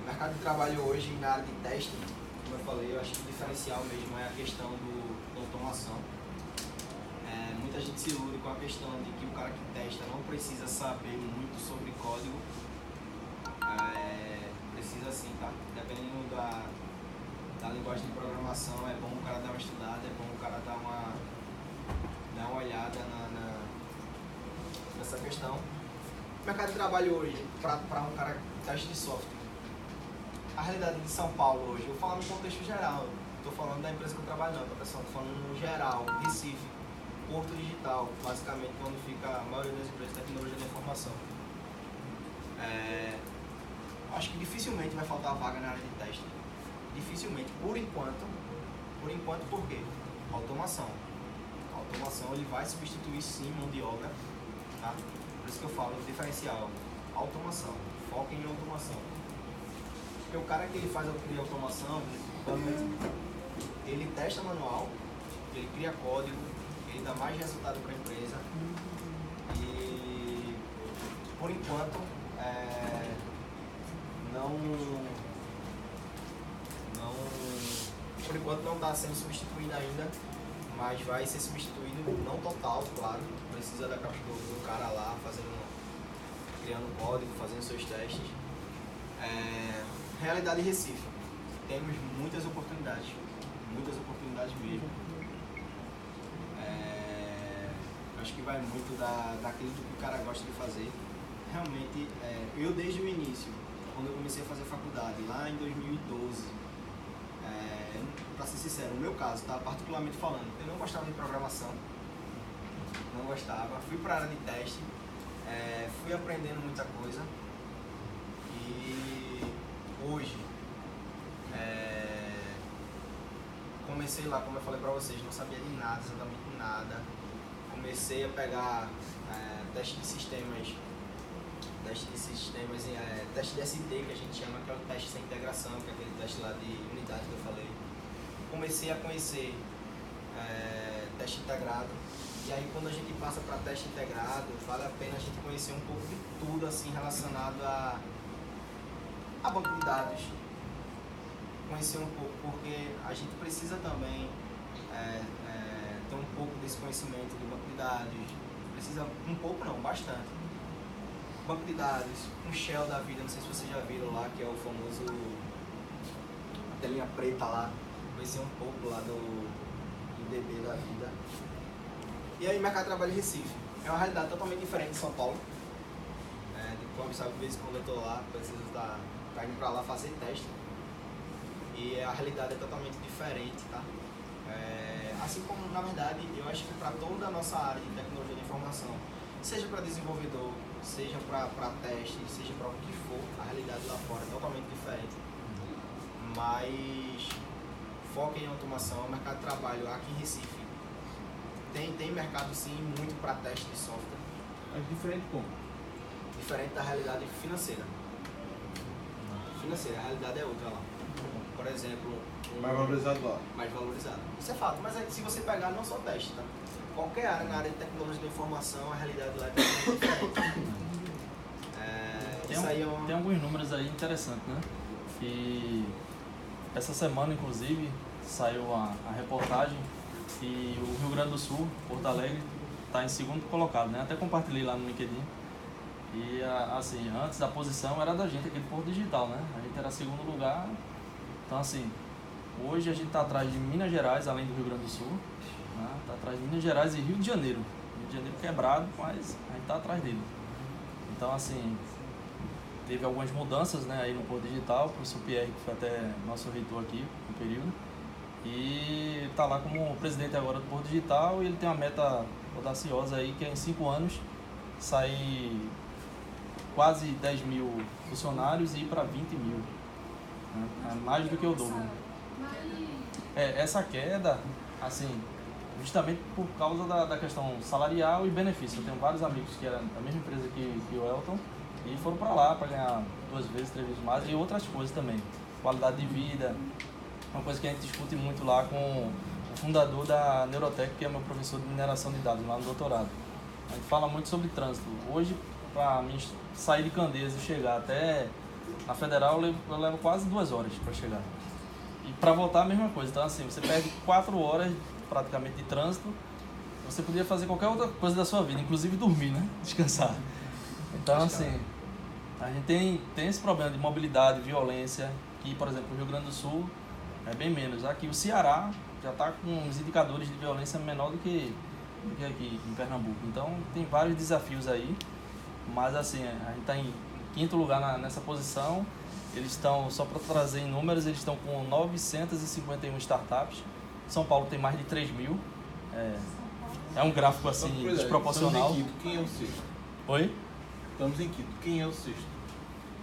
Mercado de trabalho hoje na área de teste, como eu falei, eu acho que o diferencial mesmo é a questão da automação. Muita gente se ilude com a questão de que o cara que testa não precisa saber muito sobre código. Precisa sim, tá? Dependendo da linguagem de programação, é bom o cara dar uma estudada, é bom o cara dar uma olhada nessa questão. O mercado de trabalho hoje, para um cara que teste de software, a realidade de São Paulo hoje, eu falo no contexto geral, estou falando da empresa que eu trabalho não, pessoal, estou falando no geral, Recife, Porto Digital, basicamente onde fica a maioria das empresas de tecnologia da informação. Acho que dificilmente vai faltar vaga na área de teste. Dificilmente, por enquanto. Por enquanto, por quê? Automação. A automação ele vai substituir sim mão de obra, tá? Por isso que eu falo diferencial. Automação. Foca em automação. Porque o cara que ele faz a automação, ele testa manual, ele cria código, ele dá mais resultado para a empresa e por enquanto não está sendo substituído ainda, mas vai ser substituído, não total, claro, precisa do cara lá criando código, fazendo seus testes. Realidade Recife, temos muitas oportunidades mesmo. Acho que vai muito daquilo que o cara gosta de fazer. Realmente, eu desde o início, quando eu comecei a fazer faculdade, lá em 2012, para ser sincero, no meu caso, tá, particularmente falando, eu não gostava de programação, não gostava, fui para a área de teste, fui aprendendo muita coisa e hoje comecei lá, como eu falei para vocês, não sabia de nada, exatamente nada. Comecei a pegar teste de sistemas, teste de ST que a gente chama, que é o teste sem integração, que é aquele teste lá de unidade que eu falei. Comecei a conhecer teste integrado, e aí quando a gente passa para teste integrado, vale a pena a gente conhecer um pouco de tudo assim relacionado a banco de dados. Conhecer um pouco, porque a gente precisa também ter um pouco desse conhecimento do banco de dados. Precisa um pouco não, bastante. Banco de dados, um shell da vida, não sei se vocês já viram lá, que é o famoso a telinha preta lá. Conhecer um pouco lá do DB da vida. E aí, mercado de trabalho em Recife. É uma realidade totalmente diferente de São Paulo. Como sabe, de vez em quando eu tô lá, preciso estar indo pra lá fazer teste. E a realidade é totalmente diferente, tá? Assim como, na verdade, eu acho que para toda a nossa área de tecnologia de informação, seja para desenvolvedor, seja para teste, seja para o que for, a realidade lá fora é totalmente diferente. Mas foca em automação, mercado de trabalho aqui em Recife. Tem mercado sim, muito para teste de software. Mas diferente como? Diferente da realidade financeira. A realidade é outra lá. Por exemplo, Mais valorizado lá. mais valorizado. Isso é fato, mas se você pegar não só teste, tá? Qualquer área na área de tecnologia da informação, a realidade lá é totalmente diferente. Tem alguns números aí interessantes, né? Que essa semana, inclusive, saiu a reportagem e o Rio Grande do Sul, Porto Alegre, está em segundo colocado, né? Até compartilhei lá no LinkedIn. E assim, antes a posição era da gente aqui do Porto Digital, né? A gente era segundo lugar. Então assim, hoje a gente está atrás de Minas Gerais, além do Rio Grande do Sul, né? Está atrás de Minas Gerais e Rio de Janeiro. Rio de Janeiro quebrado, mas a gente está atrás dele. Então assim, teve algumas mudanças, né, aí no Porto Digital, o professor Pierre, que foi até nosso reitor aqui no período, e está lá como presidente agora do Porto Digital, e ele tem uma meta audaciosa aí, que é em 5 anos sair quase 10 mil funcionários e ir para 20 mil, né? É mais do que o dobro. Essa queda, assim, justamente por causa da questão salarial e benefício. Eu tenho vários amigos que eram da mesma empresa que o Elton e foram para lá para ganhar 2 vezes, 3 vezes mais e outras coisas também. Qualidade de vida, uma coisa que a gente discute muito lá com o fundador da Neurotech, que é meu professor de mineração de dados lá no doutorado. A gente fala muito sobre trânsito. Hoje, para mim sair de Candeias e chegar até na Federal, eu levo quase 2 horas para chegar. E para voltar a mesma coisa. Então assim, você perde 4 horas praticamente de trânsito. Você podia fazer qualquer outra coisa da sua vida, inclusive dormir, né? Descansar. Então assim, a gente tem esse problema de mobilidade, violência, que por exemplo o Rio Grande do Sul é bem menos. Aqui o Ceará já está com uns indicadores de violência menor do que aqui em Pernambuco. Então tem vários desafios aí, mas assim, a gente está em 5º lugar nessa posição. Eles estão, só para trazer em números, eles estão com 951 startups. São Paulo tem mais de 3.000. É um gráfico assim desproporcional. Estamos em 5º, quem é o 6º? Oi? Estamos em 5º, quem é o 6º?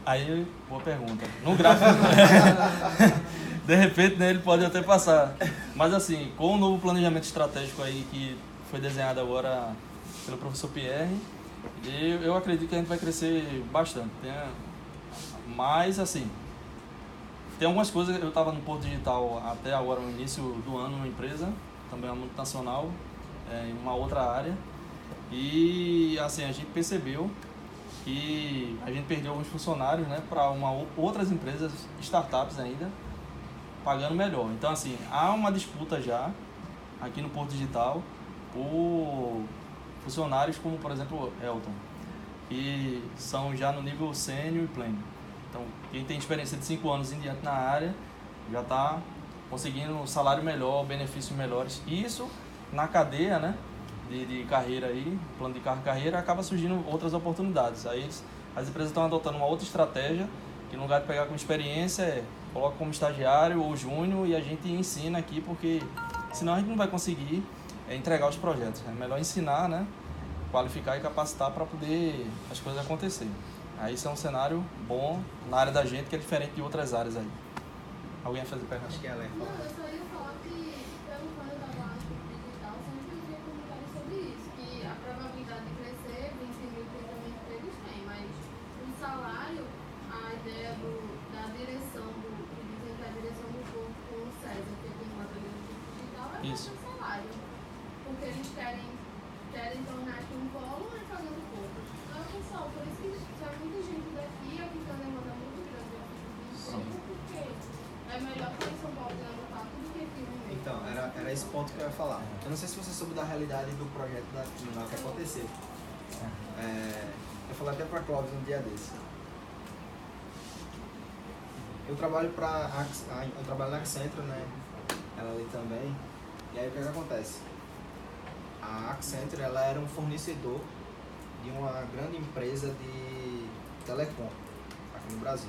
Aí, boa pergunta. No gráfico, de repente, né, ele pode até passar. Mas assim, com o novo planejamento estratégico aí que foi desenhado agora pelo professor Pierre, eu acredito que a gente vai crescer bastante. Mas assim, tem algumas coisas. Eu estava no Porto Digital até agora, no início do ano, numa empresa, também uma multinacional, em uma outra área. E assim, a gente percebeu que a gente perdeu alguns funcionários, né, para outras empresas, startups ainda, pagando melhor. Então assim, há uma disputa já aqui no Porto Digital por funcionários como, por exemplo, Elton, que são já no nível sênior e pleno. Então, quem tem experiência de 5 anos em diante na área já está conseguindo um salário melhor, benefícios melhores. E isso, na cadeia, né, de carreira aí, plano de carreira, acaba surgindo outras oportunidades. Aí as empresas estão adotando uma outra estratégia, que no lugar de pegar com experiência, coloca como estagiário ou júnior e a gente ensina aqui, porque senão a gente não vai conseguir entregar os projetos. É melhor ensinar, né, qualificar e capacitar para poder as coisas acontecerem. Aí isso é um cenário bom na área da gente, que é diferente de outras áreas aí. Alguém vai fazer pergunta? Acho que ela é. Não, eu só ia falar que, pelo quando eu estava lá no Porto Digital, sempre via comentários sobre isso, que a probabilidade de crescer, 20 mil, 30 mil empregos tem, mas o salário, a ideia da direção, que dizem que a direção do Porto com o César, que é quem manda ali no Porto Digital, é Isso. o salário. Porque eles querem tornar aqui um polo e pagando pouco. Então, pessoal, por isso que já muita gente daqui, aqui tem uma demanda muito grande de emprego, porque é melhor que em São Paulo ganhar papo do que aqui no meio. Então, era esse ponto que eu ia falar. Eu não sei se você soube da realidade do projeto da Quina, o que aconteceu. Eu falei até pra Clóvis um dia desse. Eu trabalho na Accenture, né? Ela ali também. E aí o que acontece? A Accenture, ela era um fornecedor de uma grande empresa de telecom aqui no Brasil.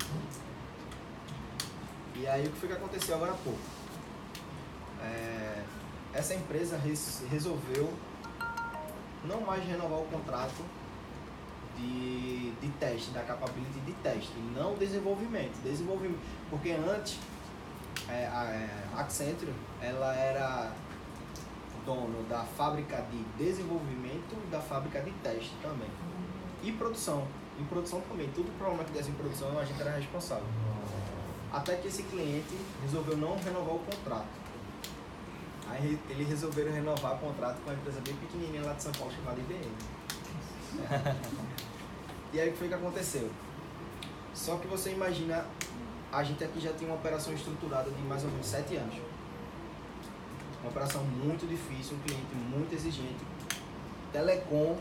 E aí o que foi que aconteceu agora há pouco? Essa empresa resolveu não mais renovar o contrato de teste, da capability de teste, não desenvolvimento. Porque antes a Accenture, ela era dono da fábrica de desenvolvimento e da fábrica de teste também. E produção. Em produção também. Todo problema que desse em produção a gente era responsável. Até que esse cliente resolveu não renovar o contrato. Aí eles resolveram renovar o contrato com uma empresa bem pequenininha lá de São Paulo chamada IBM. E aí o que foi que aconteceu? Só que você imagina, a gente aqui já tinha uma operação estruturada de mais ou menos 7 anos. Uma operação muito difícil, um cliente muito exigente. Telecom,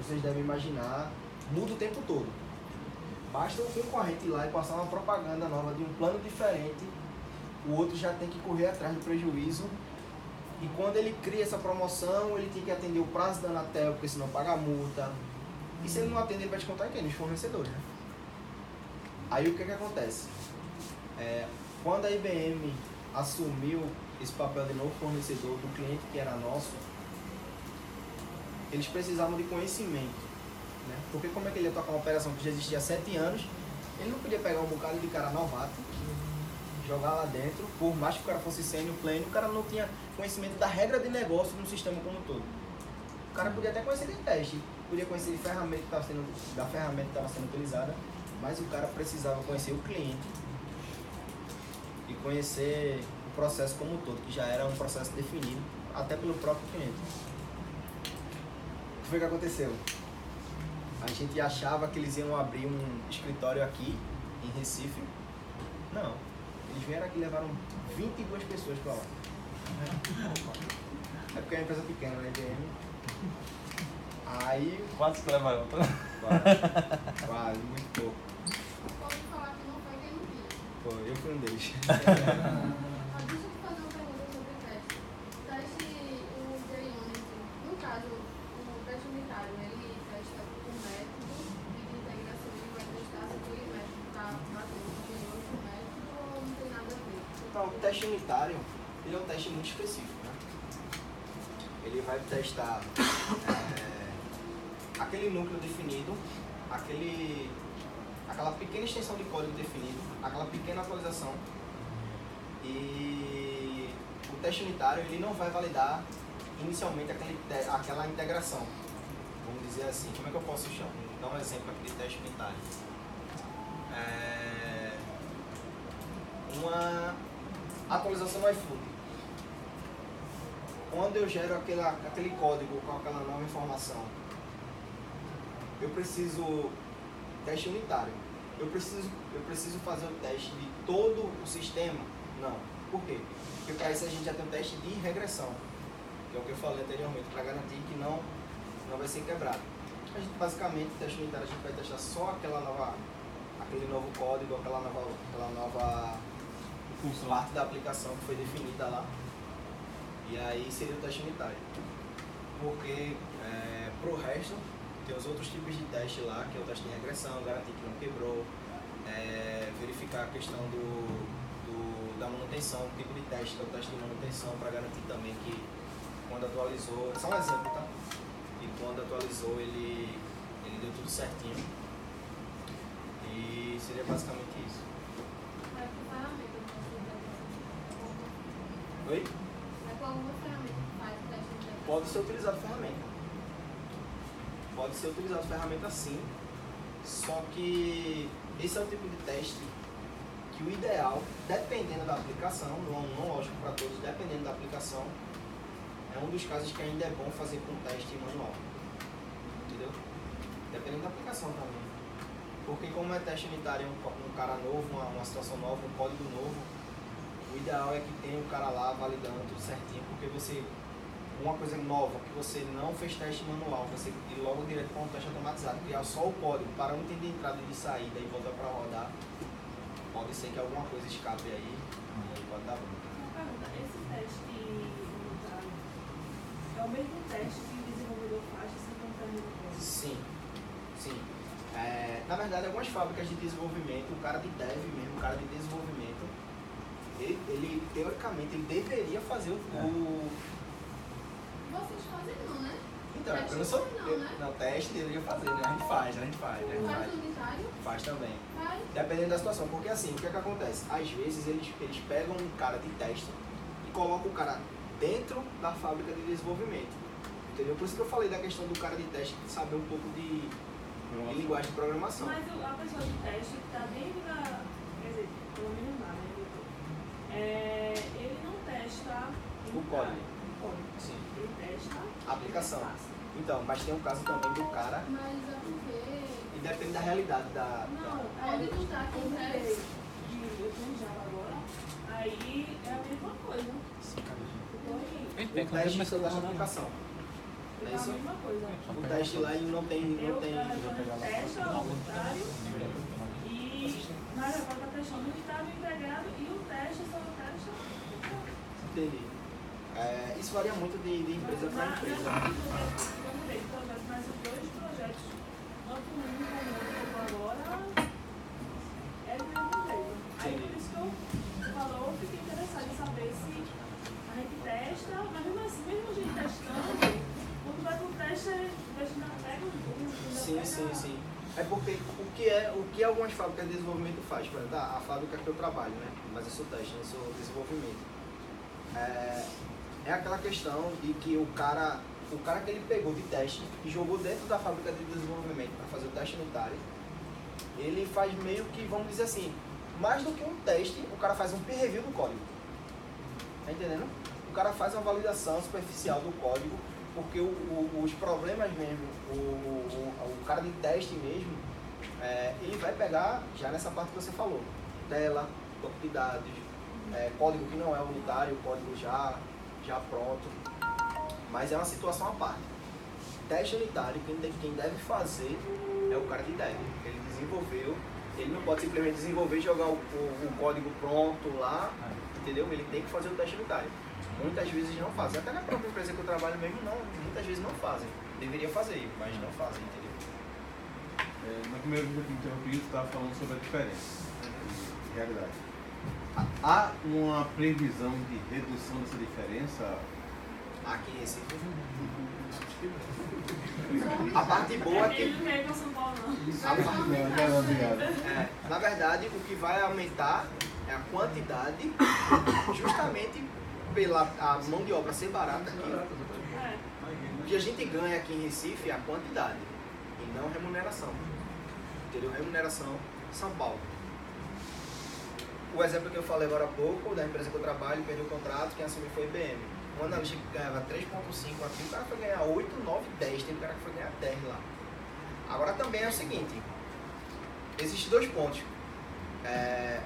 vocês devem imaginar, muda o tempo todo. Basta um concorrente ir lá e passar uma propaganda nova de um plano diferente, o outro já tem que correr atrás do prejuízo. E quando ele cria essa promoção, ele tem que atender o prazo da Anatel, porque senão paga a multa. E se ele não atender, ele vai descontar em quem? Nos fornecedores, né? Aí o que acontece? Quando a IBM assumiu esse papel de novo fornecedor do cliente que era nosso, eles precisavam de conhecimento, né? Porque como é que ele ia tocar uma operação que já existia há 7 anos, ele não podia pegar um bocado de cara novato, jogar lá dentro, por mais que o cara fosse sênior, pleno, o cara não tinha conhecimento da regra de negócio no sistema como um todo. O cara podia até conhecer de teste, podia conhecer de ferramenta da ferramenta que estava sendo utilizada, mas o cara precisava conhecer o cliente e conhecer o processo como um todo, que já era um processo definido até pelo próprio cliente. O que foi que aconteceu? A gente achava que eles iam abrir um escritório aqui em Recife. Não. Eles vieram aqui e levaram 22 pessoas para lá. É porque é uma empresa pequena, né? IBM. Aí. Quantos que levaram? Quase, muito pouco. Pode falar que não foi quem não quis. Pô, eu fui um deles. Mas deixa eu te fazer uma pergunta sobre o teste. O teste, o JUnity, no caso, o teste unitário, ele testa o método e de integração ele vai testar se aquele método está batendo com o outro método ou não tem nada a ver? Então, o teste unitário, ele é um teste muito específico, né? Ele vai testar aquele núcleo definido, aquela pequena extensão de código definido, aquela pequena atualização. E o teste unitário, ele não vai validar inicialmente aquela integração. Vamos dizer assim, como é que eu posso dar um exemplo aqui de teste unitário? Uma atualização no iFood. Quando eu gero aquele código com aquela nova informação, eu preciso teste unitário. Eu preciso fazer o teste de todo o sistema? Não. Por quê? Porque para isso a gente já tem um teste de regressão, que é o que eu falei anteriormente, para garantir que não vai ser quebrado. A gente basicamente, teste unitário, a gente vai testar só aquele novo código, aquela nova parte da aplicação que foi definida lá. E aí seria o teste unitário. Porque pro resto, tem os outros tipos de teste lá, que é o teste de regressão, garantir que não quebrou, verificar a questão da manutenção, o tipo de teste, que é o teste de manutenção, para garantir também que quando atualizou, só um exemplo, tá? E quando atualizou ele deu tudo certinho. E seria basicamente isso. Mas que ferramenta que você usa? Oi? É com alguma ferramenta que faz o teste de integração? Pode ser utilizado ferramenta. Pode ser utilizado ferramenta sim, só que esse é o tipo de teste que o ideal, dependendo da aplicação, não lógico para todos, dependendo da aplicação, é um dos casos que ainda é bom fazer com teste manual. Entendeu? Dependendo da aplicação também. Porque como é teste unitário, um cara novo, uma situação nova, um código novo, o ideal é que tenha um cara lá validando tudo certinho, porque uma coisa nova que você não fez teste manual, você ir logo direto para um teste automatizado, criar só o código para um entender entrada e de saída e voltar para rodar, pode ser que alguma coisa escape aí e aí pode dar bom. Uma pergunta, esse teste unitário é o mesmo teste que o desenvolvedor faz se contando no código? Sim. Na verdade, algumas fábricas de desenvolvimento, o cara de dev mesmo, o cara de desenvolvimento, ele teoricamente ele deveria fazer o Vocês fazem não, né? Então, Teste eu não sou. não, né? Não, teste deveria fazer, né? A gente faz. Faz unitário? Faz também. Faz. Dependendo da situação, porque assim, o que é que acontece? Às vezes eles pegam um cara de teste e colocam o cara dentro da fábrica de desenvolvimento. Entendeu? Por isso que eu falei da questão do cara de teste saber um pouco de linguagem de programação. Mas a pessoa de teste que está dentro da. Quer dizer, pelo menos lá, né? Ele não testa O código. o código. Sim. Ele testa A aplicação. ele passa. Então, mas tem um caso também do cara, Mas é porque... e depende da realidade da. Não, Pode estar aqui o o teste. eu tô em Java agora, aí é a mesma coisa. O teste da aplicação. É a mesma coisa. O teste lá ele não tem. Eu testo ao unitário mas agora está testando o unitário integrado e o teste só testa. Entendi. Isso varia muito de empresa para empresa. Mas os dois projetos, tanto um como o outro agora, é do mesmo jeito. Aí por isso que eu falou, eu fiquei interessada em saber se a gente testa, mas mesmo a gente testando, quando vai pro teste, a gente ainda pega Sim. É porque o que algumas fábricas de desenvolvimento faz, por exemplo, a fábrica que eu trabalho, né? Mas eu sou teste, não sou desenvolvimento. É aquela questão de que o cara que ele pegou de teste e jogou dentro da fábrica de desenvolvimento para fazer o teste unitário, ele faz meio que, vamos dizer assim, mais do que um teste, o cara faz um peer review do código. Tá entendendo? O cara faz uma validação superficial do código, porque os problemas mesmo, o cara de teste mesmo, ele vai pegar já nessa parte que você falou, tela, banco de dados, código que não é unitário, código já pronto, mas é uma situação à parte. Teste unitário, quem deve fazer é o cara de dev. Ele desenvolveu, ele não pode simplesmente desenvolver e jogar o código pronto lá, entendeu? Ele tem que fazer o teste unitário. Muitas vezes não fazem, até na própria empresa que eu trabalho mesmo, muitas vezes não fazem. Deveria fazer, mas não fazem, entendeu? No primeiro vídeo que eu interrompi, você estava falando sobre a diferença de realidade. Há uma previsão de redução dessa diferença? Aqui em Recife. A parte boa é que... Ele não quer ir para São Paulo, não. Na verdade, o que vai aumentar é a quantidade, justamente pela a mão de obra ser barata aqui. O que a gente ganha aqui em Recife é a quantidade e não remuneração. Entendeu? Remuneração, São Paulo. O exemplo que eu falei agora há pouco, da empresa que eu trabalho, perdeu o contrato, quem assumiu foi a IBM. Um analista que ganhava 3,5 aqui, o cara foi ganhar 8, 9, 10, tem um cara que foi ganhar 10 lá. Agora também é o seguinte, existem dois pontos.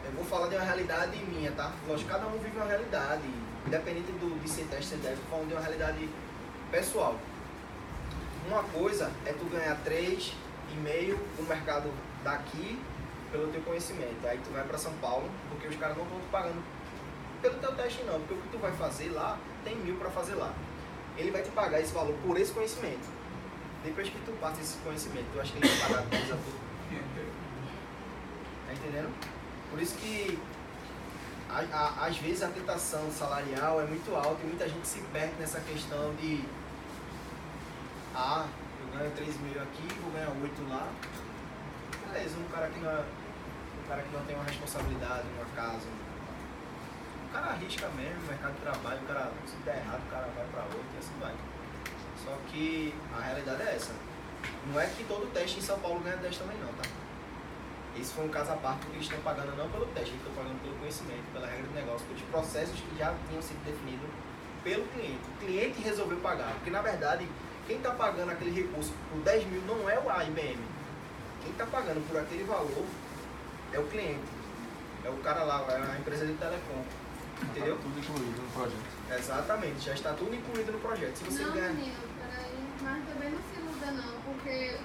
Eu vou falar de uma realidade minha, tá? Lógico, cada um vive uma realidade, independente de ser teste, ser dev, falando de uma realidade pessoal. Uma coisa é tu ganhar 3,5 no mercado daqui pelo teu conhecimento. Aí tu vai para São Paulo, porque os caras não estão te pagando pelo teu teste não, porque o que tu vai fazer lá, tem 1.000 para fazer lá. Ele vai te pagar esse valor por esse conhecimento. Depois que tu passa esse conhecimento, tu acha que ele vai pagar a coisa tudo? Tá entendendo? Por isso que às vezes a tentação salarial é muito alta e muita gente se perde nessa questão de eu ganho 3.000 aqui, vou ganhar 8 lá. Beleza, um cara que não tem uma responsabilidade, uma casa. O cara arrisca mesmo, no mercado de trabalho, o cara, se der errado, o cara vai pra outro e assim vai. Só que a realidade é essa. Não é que todo teste em São Paulo ganha 10 também não, tá? Esse foi um caso à parte, porque eles estão pagando não pelo teste, eles estão pagando pelo conhecimento, pela regra do negócio, pelos processos que já tinham sido definidos pelo cliente. O cliente resolveu pagar, porque na verdade, quem está pagando aquele recurso por 10.000 não é a IBM. Quem está pagando por aquele valor é o cliente. É o cara lá, é a empresa de telecom. Entendeu? Tudo incluído no projeto. Exatamente, já está tudo incluído no projeto. Se você Não, ganhar... menino, peraí, mas também não se iluda não, porque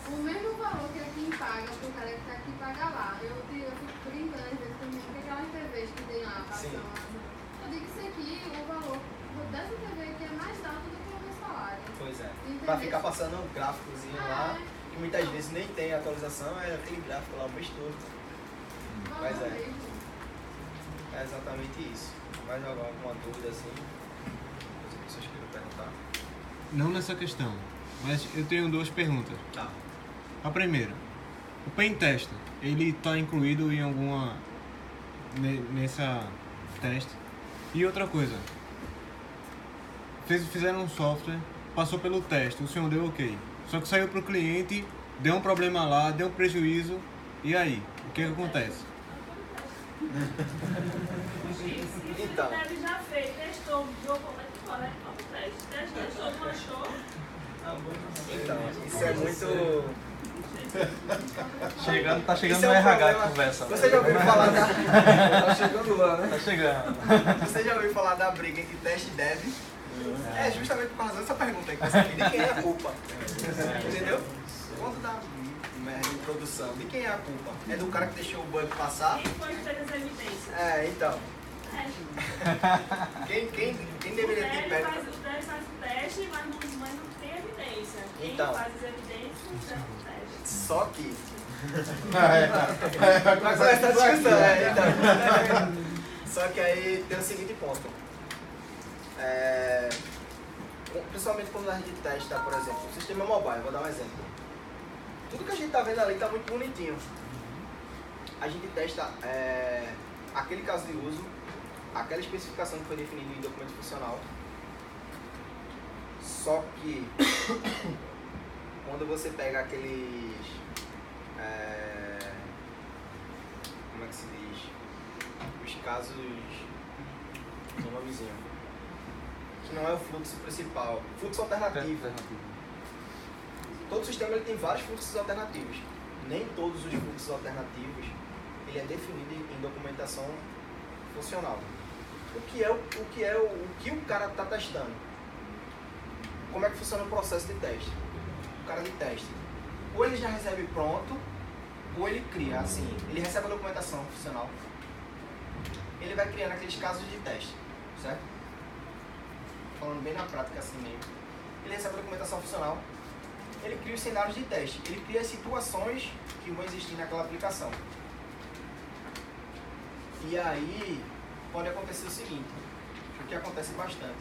o mesmo valor que aqui paga pro cara que tá aqui paga lá. Eu fico brincando às vezes também, porque aquelas TVs que tem lá, passando, eu digo que isso aqui, o valor dessa TV aqui é mais alto do que o meu salário. Pois é. Entendeu? Pra ficar passando um gráficozinho lá, que muitas vezes nem tem atualização, é aquele gráfico lá o mês todo. Mas Valor mesmo. é exatamente isso. Mais alguma dúvida assim? Coisa que vocês queiram perguntar? Não nessa questão, mas eu tenho duas perguntas. Tá. A primeira, o Pentest, ele está incluído em alguma nessa teste? E outra coisa, fizeram um software, passou pelo teste, o senhor deu ok, só que saiu para o cliente, deu um problema lá, deu um prejuízo, e aí? O que acontece? Então. Ele já fez, testou, jogou, mas fora, o teste. Testou, não achou. Então, isso é muito... Tá chegando Isso é no um RH problema. a conversa. Você já ouviu falar da... Tá chegando lá, né? Tá chegando. Você já ouviu falar da briga entre teste e dev? É justamente por causa dessa pergunta aí que você fez. De quem é a culpa? Entendeu? Quando dá merda em produção, de quem é a culpa? É do cara que deixou o bug passar? Quem foi que fez as evidências? Então. Quem deveria ter O pego? faz o teste, mas não tem evidência. Quem Então. faz as evidências é o teste. Só que... Mas essa discussão, então. Só que aí tem o seguinte ponto. Principalmente quando a gente testa, por exemplo, o sistema mobile, vou dar um exemplo. tudo que a gente está vendo ali está muito bonitinho. A gente testa aquele caso de uso, aquela especificação que foi definida em documento funcional. Só que quando você pega aqueles... como é que se diz? Os casos... Tem um nomezinho. Que não é o fluxo principal. Fluxo alternativo. Todo sistema ele tem vários fluxos alternativos. Nem todos os fluxos alternativos ele é definido em documentação funcional. O que o cara está testando? Como é que funciona o processo de teste? O cara de teste, ou ele já recebe pronto, ou ele cria, assim, ele recebe a documentação funcional, ele vai criando aqueles casos de teste, certo? Falando bem na prática assim mesmo. Ele recebe a documentação funcional, ele cria os cenários de teste, ele cria as situações que vão existir naquela aplicação. E aí, pode acontecer o seguinte, o que acontece bastante,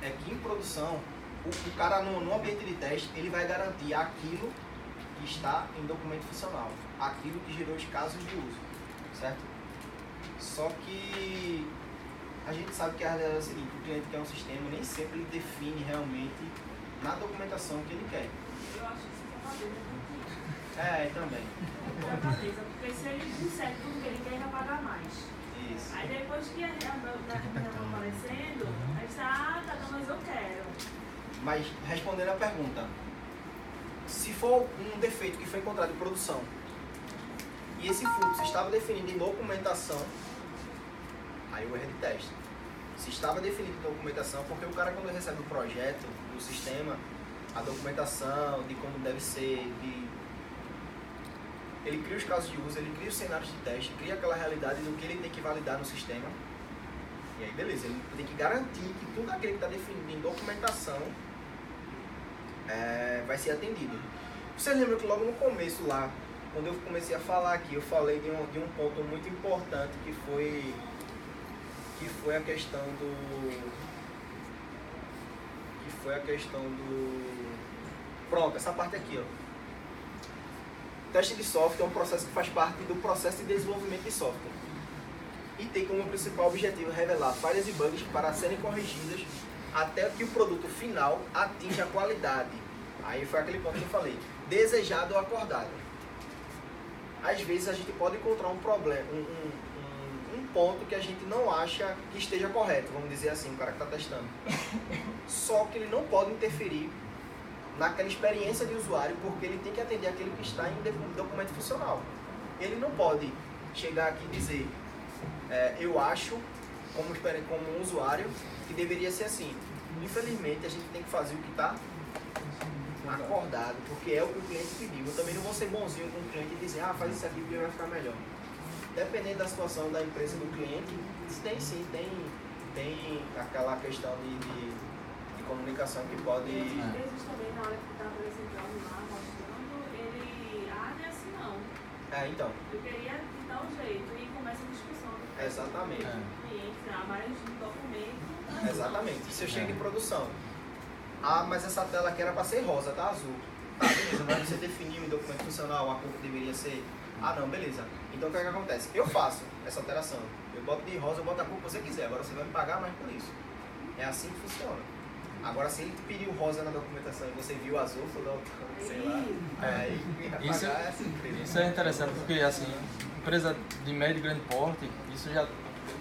é que em produção, o cara no ambiente de teste, ele vai garantir aquilo que está em documento funcional, aquilo que gerou os casos de uso, certo? Só que a gente sabe que a realidade é a seguinte, o cliente quer um sistema, nem sempre ele define realmente na documentação que ele quer. Eu acho que isso é uma vez, Também. porque se ele disser tudo que ele quer, ele vai pagar mais. Isso. Aí depois que a reunião vai aparecendo, aí você, tá, mas eu quero. Mas respondendo a pergunta, se for um defeito que foi encontrado em produção e esse fluxo estava definido em documentação, aí o erro de teste. Se estava definido em documentação, porque o cara quando recebe o projeto do sistema, a documentação de como deve ser, ele cria os casos de uso, ele cria os cenários de teste, cria aquela realidade do que ele tem que validar no sistema. E aí beleza, ele tem que garantir que tudo aquilo que está definido em documentação vai ser atendido. Você lembra que logo no começo lá, quando eu comecei a falar aqui, eu falei de um ponto muito importante que foi a questão do... Pronto, essa parte aqui, ó. Teste de software é um processo que faz parte do processo de desenvolvimento de software e tem como principal objetivo revelar falhas e bugs para serem corrigidas até que o produto final atinja a qualidade. Aí foi aquele ponto que eu falei, desejado ou acordado. Às vezes a gente pode encontrar um problema, um ponto que a gente não acha que esteja correto, vamos dizer assim, o cara que está testando. Só que ele não pode interferir naquela experiência de usuário, porque ele tem que atender aquilo que está em documento funcional. Ele não pode chegar aqui e dizer, eu acho, como um usuário, que deveria ser assim. Infelizmente, a gente tem que fazer o que está acordado, porque é o que o cliente pediu. Eu também não vou ser bonzinho com o cliente e dizer, faz isso aqui porque vai ficar melhor. Dependendo da situação da empresa do cliente, tem aquela questão de comunicação que pode... Às vezes também, na hora que está apresentando lá, mostrando, ele, não é assim não. Então. Eu queria de tal jeito, e começa a discussão. Exatamente. O cliente, mais um documento. Exatamente. Se eu chego em produção, mas essa tela aqui era para ser rosa, tá azul. Tá, beleza, mas você definiu em documento funcional a cor que deveria ser. Não, beleza. Então o que acontece? Eu faço essa alteração. Eu boto de rosa, eu boto a cor que você quiser. Agora você vai me pagar mais por isso. É assim que funciona. Agora, se ele pediu rosa na documentação e você viu azul, sei lá, aí Isso é interessante porque, assim, empresa de médio e grande porte, isso já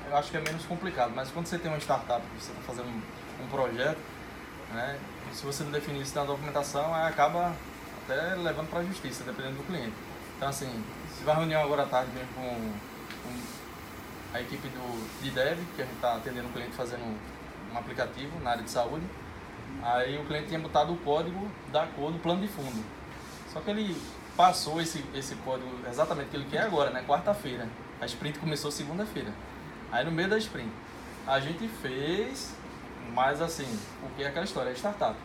eu acho que é menos complicado. Mas quando você tem uma startup, você está fazendo um projeto, né, se você não definir isso na documentação, aí acaba até levando para a justiça, dependendo do cliente. Então, assim, se vai reunião agora à tarde mesmo com a equipe de dev, que a gente está atendendo um cliente fazendo um aplicativo na área de saúde. Aí o cliente tinha botado o código da cor do plano de fundo. Só que ele passou esse código exatamente que ele quer agora, né? Quarta-feira. A sprint começou segunda-feira. Aí no meio da sprint, a gente fez, mas assim, o que é aquela história? É startup.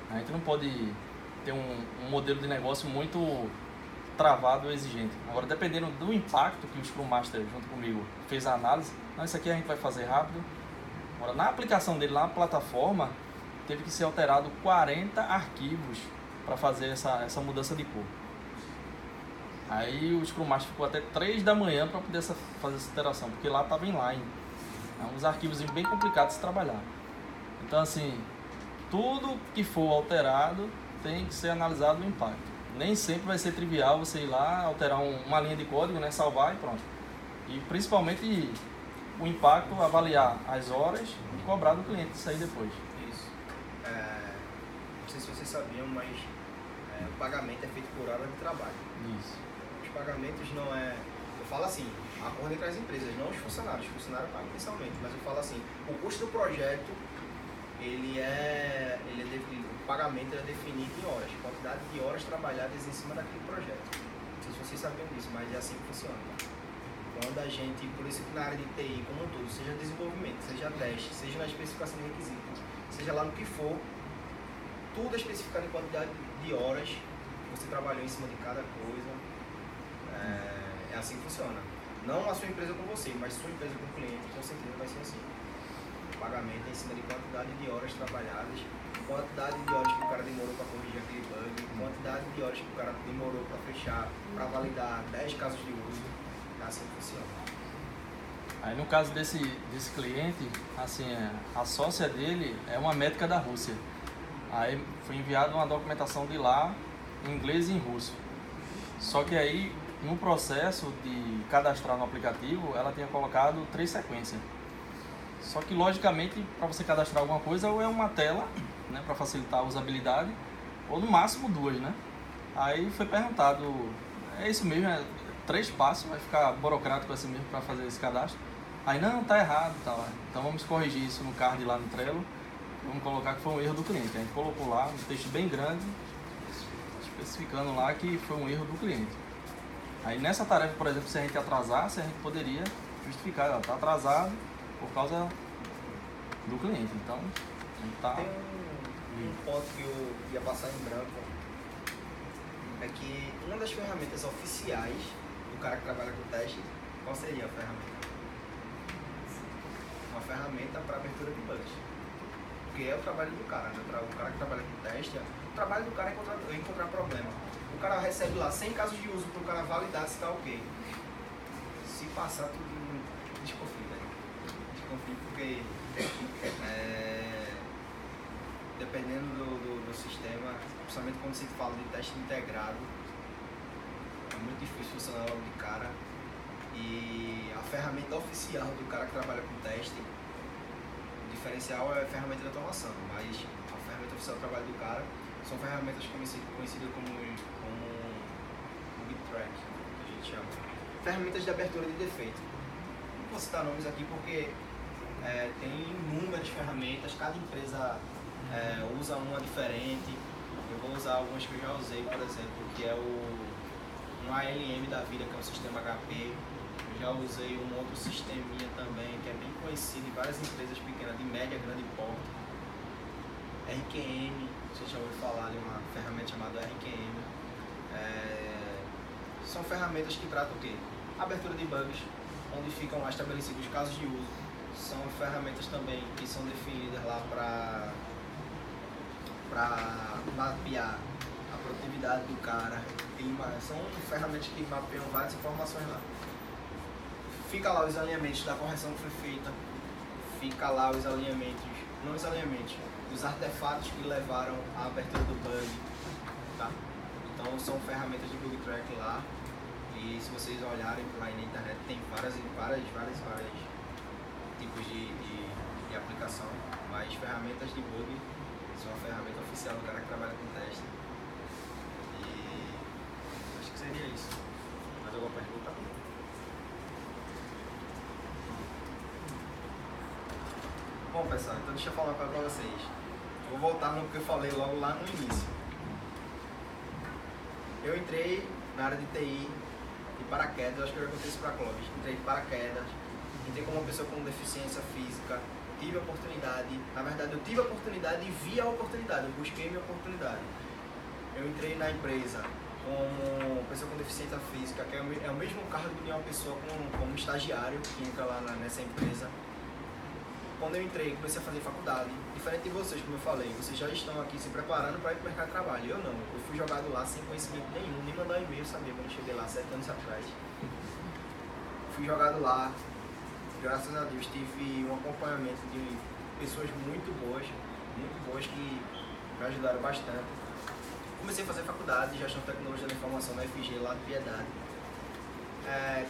A gente não pode ter um modelo de negócio muito travado ou exigente. Agora, dependendo do impacto que o Scrum Master, junto comigo, fez a análise, isso aqui a gente vai fazer rápido. Agora, na aplicação dele, lá na plataforma, teve que ser alterado 40 arquivos para fazer essa mudança de cor. Aí o Scrum Master ficou até 3 da manhã para poder fazer essa interação, porque lá estava inline. É uns arquivos bem complicados de se trabalhar. Então, assim, tudo que for alterado tem que ser analisado o impacto. Nem sempre vai ser trivial você ir lá, alterar uma linha de código, né, salvar e pronto. E principalmente o impacto, avaliar as horas e cobrar do cliente isso aí depois. Isso. Não sei se vocês sabiam, mas o pagamento é feito por hora de trabalho. Isso. Os pagamentos não é... Eu falo assim, acordo entre as empresas, não os funcionários. Os funcionários pagam mensalmente, mas eu falo assim, o custo do projeto, o pagamento é definido em horas, quantidade de horas trabalhadas em cima daquele projeto. Não sei se vocês sabiam disso, mas é assim que funciona. Quando a gente, por isso que na área de TI como um todo, seja desenvolvimento, seja teste, seja na especificação de requisitos, seja lá no que for, tudo é especificado em quantidade de horas que você trabalhou em cima de cada coisa. É assim que funciona. Não a sua empresa com você, mas sua empresa com o cliente, com certeza vai ser assim. O pagamento é em cima de quantidade de horas trabalhadas, quantidade de horas que o cara demorou para corrigir aquele bug, quantidade de horas que o cara demorou para fechar, para validar 10 casos de uso. É assim que funciona. Aí no caso desse cliente, assim, a sócia dele é uma médica da Rússia. Aí foi enviada uma documentação de lá, em inglês e em russo. Só que aí, no processo de cadastrar no aplicativo, ela tinha colocado 3 sequências. Só que, logicamente, para você cadastrar alguma coisa, ou é uma tela, né, para facilitar a usabilidade, ou no máximo 2, né? Aí foi perguntado, é isso mesmo, 3 passos, vai ficar burocrático assim mesmo para fazer esse cadastro? Aí, não, tá errado, tá lá. Então vamos corrigir isso no card lá no Trello. Vamos colocar que foi um erro do cliente. A gente colocou lá um texto bem grande, especificando lá que foi um erro do cliente. Aí nessa tarefa, por exemplo, se a gente atrasasse, a gente poderia justificar, está atrasado por causa do cliente. Então, a gente tá... Tem um ponto que eu ia passar em branco, é que uma das ferramentas oficiais do cara que trabalha com teste, qual seria a ferramenta? Uma ferramenta para abertura de bugs. Porque é o trabalho do cara, né? O cara que trabalha com teste, o trabalho do cara é encontrar problema. O cara recebe lá 100 casos de uso para o cara validar se está ok. Se passar tudo, desconfie, né? Desconfie porque dependendo do sistema, principalmente quando se fala de teste integrado, é muito difícil funcionar logo de cara. E a ferramenta oficial do cara que trabalha com teste, o diferencial é a ferramenta de automação, mas a ferramenta oficial do trabalho do cara são ferramentas conhecidas como Bug Track, que a gente chama. Ferramentas de abertura de defeito. Não vou citar nomes aqui porque tem inúmeras ferramentas, cada empresa usa uma diferente. Eu vou usar algumas que eu já usei, por exemplo, que é um ALM da vida, que é um sistema HP. Eu já usei um outro sisteminha também, que é bem conhecido em várias empresas pequenas, de média, grande porte. RQM, você já ouviu falar de uma ferramenta chamada RQM. São ferramentas que tratam o quê? Abertura de bugs, onde ficam lá estabelecidos os casos de uso. São ferramentas também que são definidas lá para mapear a produtividade do cara. São ferramentas que mapeiam várias informações lá. Fica lá os alinhamentos da correção que foi feita, fica lá os alinhamentos, não os alinhamentos, os artefatos que levaram à abertura do bug, tá? Então são ferramentas de Bug Track lá, e se vocês olharem por aí na internet tem vários tipos de aplicação, mas ferramentas de bug são a ferramenta oficial do cara que trabalha com teste. E acho que seria isso. Mais alguma pergunta? Bom, pessoal, então deixa eu falar uma coisa pra vocês. Vou voltar no que eu falei logo lá no início. Eu entrei na área de TI de paraquedas, eu acho que eu já contei isso pra Clóvis. Entrei de paraquedas, entrei como uma pessoa com deficiência física, tive a oportunidade, na verdade eu tive a oportunidade e vi a oportunidade, eu busquei minha oportunidade. Eu entrei na empresa como pessoa com deficiência física, que é o mesmo cargo de uma pessoa como estagiário que entra lá nessa empresa. quando eu entrei, comecei a fazer faculdade, diferente de vocês, como eu falei, vocês já estão aqui se preparando para ir para o mercado de trabalho. Eu não, eu fui jogado lá sem conhecimento nenhum, nem mandar e-mail, sabia, quando eu cheguei lá 7 anos atrás. Fui jogado lá, graças a Deus tive um acompanhamento de pessoas muito boas que me ajudaram bastante. Comecei a fazer faculdade de Gestão de Tecnologia da Informação na FG, lá de Piedade.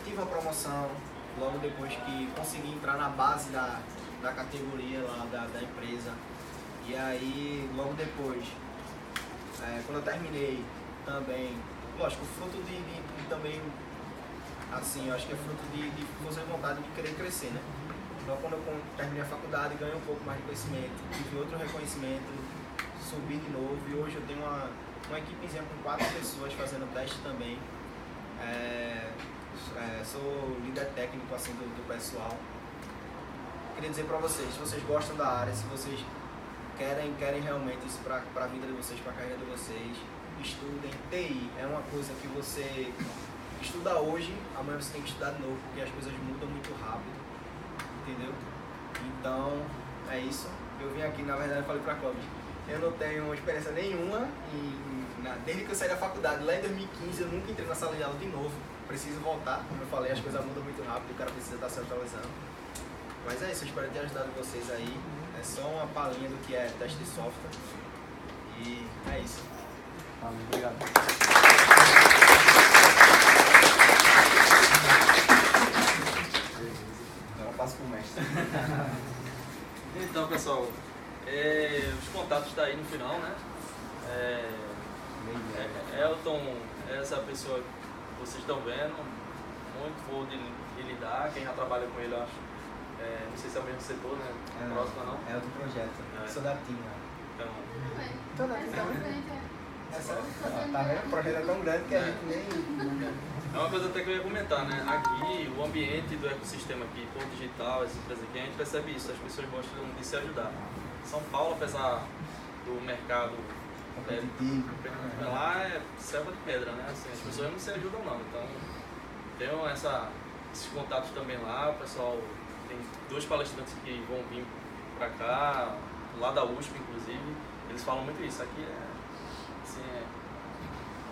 Tive uma promoção logo depois que consegui entrar na base da categoria lá da empresa. E aí, logo depois, quando eu terminei também, lógico, fruto de também, assim, eu acho que é fruto de fazer vontade de querer crescer, né? Então, quando eu terminei a faculdade, ganhei um pouco mais de conhecimento, tive outro reconhecimento, subi de novo e hoje eu tenho uma equipezinha com 4 pessoas fazendo teste também. Sou líder técnico assim, do pessoal. Queria dizer para vocês, se vocês gostam da área, se vocês querem realmente isso para a vida de vocês, para a carreira de vocês, estudem. TI é uma coisa que você estuda hoje, amanhã você tem que estudar de novo, porque as coisas mudam muito rápido, entendeu? Então, é isso. Eu vim aqui, na verdade, eu falei para a Clóvis, eu não tenho experiência nenhuma, desde que eu saí da faculdade, lá em 2015, eu nunca entrei na sala de aula de novo. Preciso voltar, como eu falei, as coisas mudam muito rápido, o cara precisa estar se atualizando. Mas é isso, eu espero ter ajudado vocês aí. É só uma palhinha do que é teste de software. E é isso. Obrigado. Agora eu passo pro mestre. Então, pessoal, os contatos estão aí no final, né? Elton é essa pessoa que vocês estão vendo, muito boa de lidar. Quem já trabalha com ele, eu acho. Não sei se é o mesmo setor, né? Próximo não. É outro projeto. Sou da TIM. Então, É sério? Tá vendo? O projeto é tão grande que a gente nem... é uma coisa até que eu ia comentar, né? Aqui, o ambiente do ecossistema aqui, Porto Digital, essas empresas aqui, a gente percebe isso, as pessoas gostam de se ajudar. São Paulo, apesar do mercado competitivo, lá é selva de pedra, né? Assim, as pessoas não se ajudam não, então tenho esses contatos também lá, o pessoal tem 2 palestrantes que vão vir pra cá, lá da USP inclusive, eles falam muito isso, aqui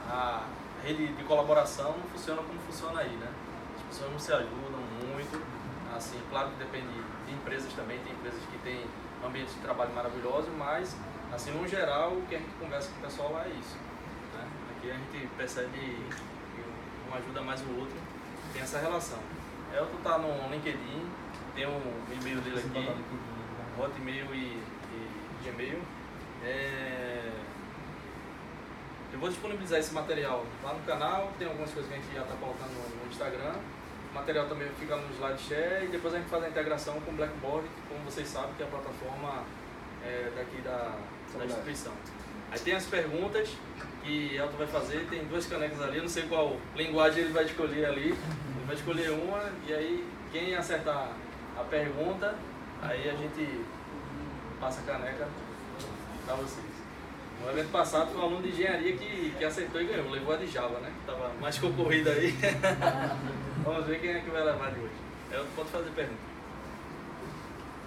a rede de colaboração não funciona como funciona aí, né? As pessoas não se ajudam muito, assim, claro que depende de empresas também, tem empresas que têm ambientes de trabalho maravilhosos, mas assim, no geral, o que a gente conversa com o pessoal lá é isso, né? Aqui a gente percebe que um ajuda mais o outro, tem essa relação. Elton tá no LinkedIn, tem um e-mail dele aqui, Hotmail e Gmail. Eu vou disponibilizar esse material lá no canal, tem algumas coisas que a gente já está colocando no Instagram. O material também fica no SlideShare e depois a gente faz a integração com o Blackboard, que, como vocês sabem, que é a plataforma daqui da instituição. Aí tem as perguntas que Elton vai fazer, tem 2 canecas ali, eu não sei qual linguagem ele vai escolher ali. Ele vai escolher uma e aí quem acertar a pergunta, aí a gente passa a caneca para vocês. No evento passado foi um aluno de engenharia que acertou e ganhou, levou a de Java, né? Que estava mais concorrida aí. Vamos ver quem é que vai levar de hoje. Eu posso fazer pergunta.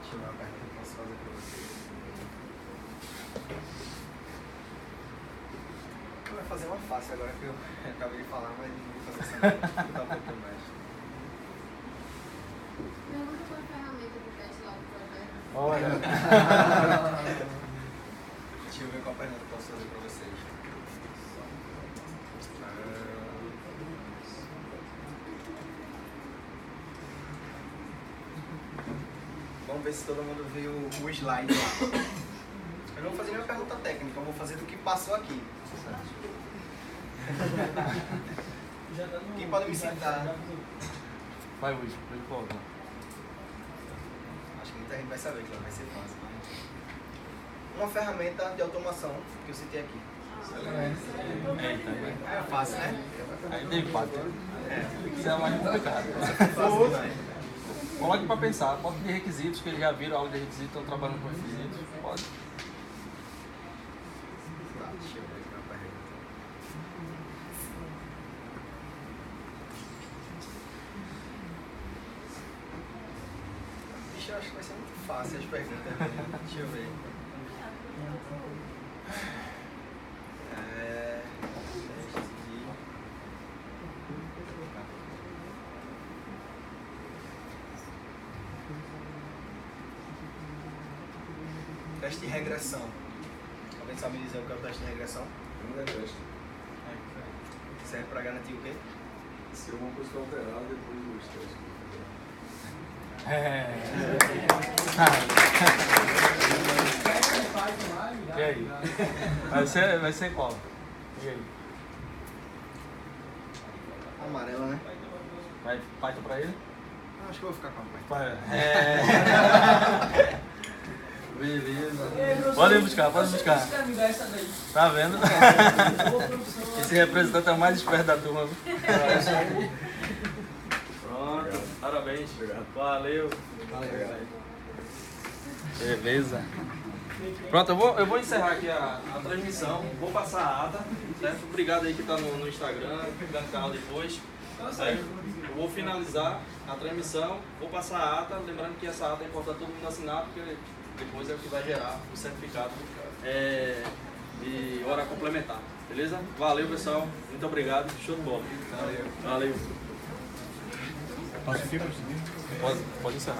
Deixa eu ver uma pergunta que eu posso fazer para vocês. Eu vou fazer uma fácil agora que eu acabei de falar, mas não vou fazer essa pergunta, vou dar um pouquinho mais. Pergunta qual a ferramenta do teste lá do projeto. Olha. Deixa eu ver qual pergunta eu posso fazer para vocês. Vamos ver se todo mundo viu o slide lá. Eu não vou fazer nenhuma pergunta técnica, eu vou fazer do que passou aqui. Quem pode me citar? Vai, Luiz, pode colocar. Acho que muita gente vai saber que ela vai ser fácil. Uma ferramenta de automação que eu citei aqui. É fácil, né? Aí tem impacto. Isso é mais complicado. Fácil, né? Coloque para pensar, pode ter requisitos, que eles já viram aula de requisitos, estão trabalhando com requisitos, pode. Tá, deixa eu ver aqui uma pergunta. Ixi, eu acho que vai ser muito fácil as perguntas. Deixa eu ver. Teste de regressão. Alguém sabe me dizer o que é o teste de regressão? Não é teste. Serve para garantir o quê? Se alguma coisa for alterada depois dos testes. E aí? Vai ser qual? E aí? Amarela, né? Vai Python pra ele? Acho que eu vou ficar com a mãe. Beleza. Pode buscar. Tá vendo? Esse representante é o mais esperto da turma. Pronto. Parabéns. Valeu. Beleza. Pronto, eu vou encerrar aqui a transmissão. Vou passar a ata. Certo? Obrigado aí que tá no Instagram, fica no canal depois. Certo? Eu vou finalizar a transmissão, vou passar a ata. Lembrando que essa ata é importante todo mundo assinar, porque depois é o que vai gerar o certificado de hora complementar. Beleza? Valeu, pessoal. Muito obrigado. Show de bola. Valeu. Posso filmar? Pode encerrar.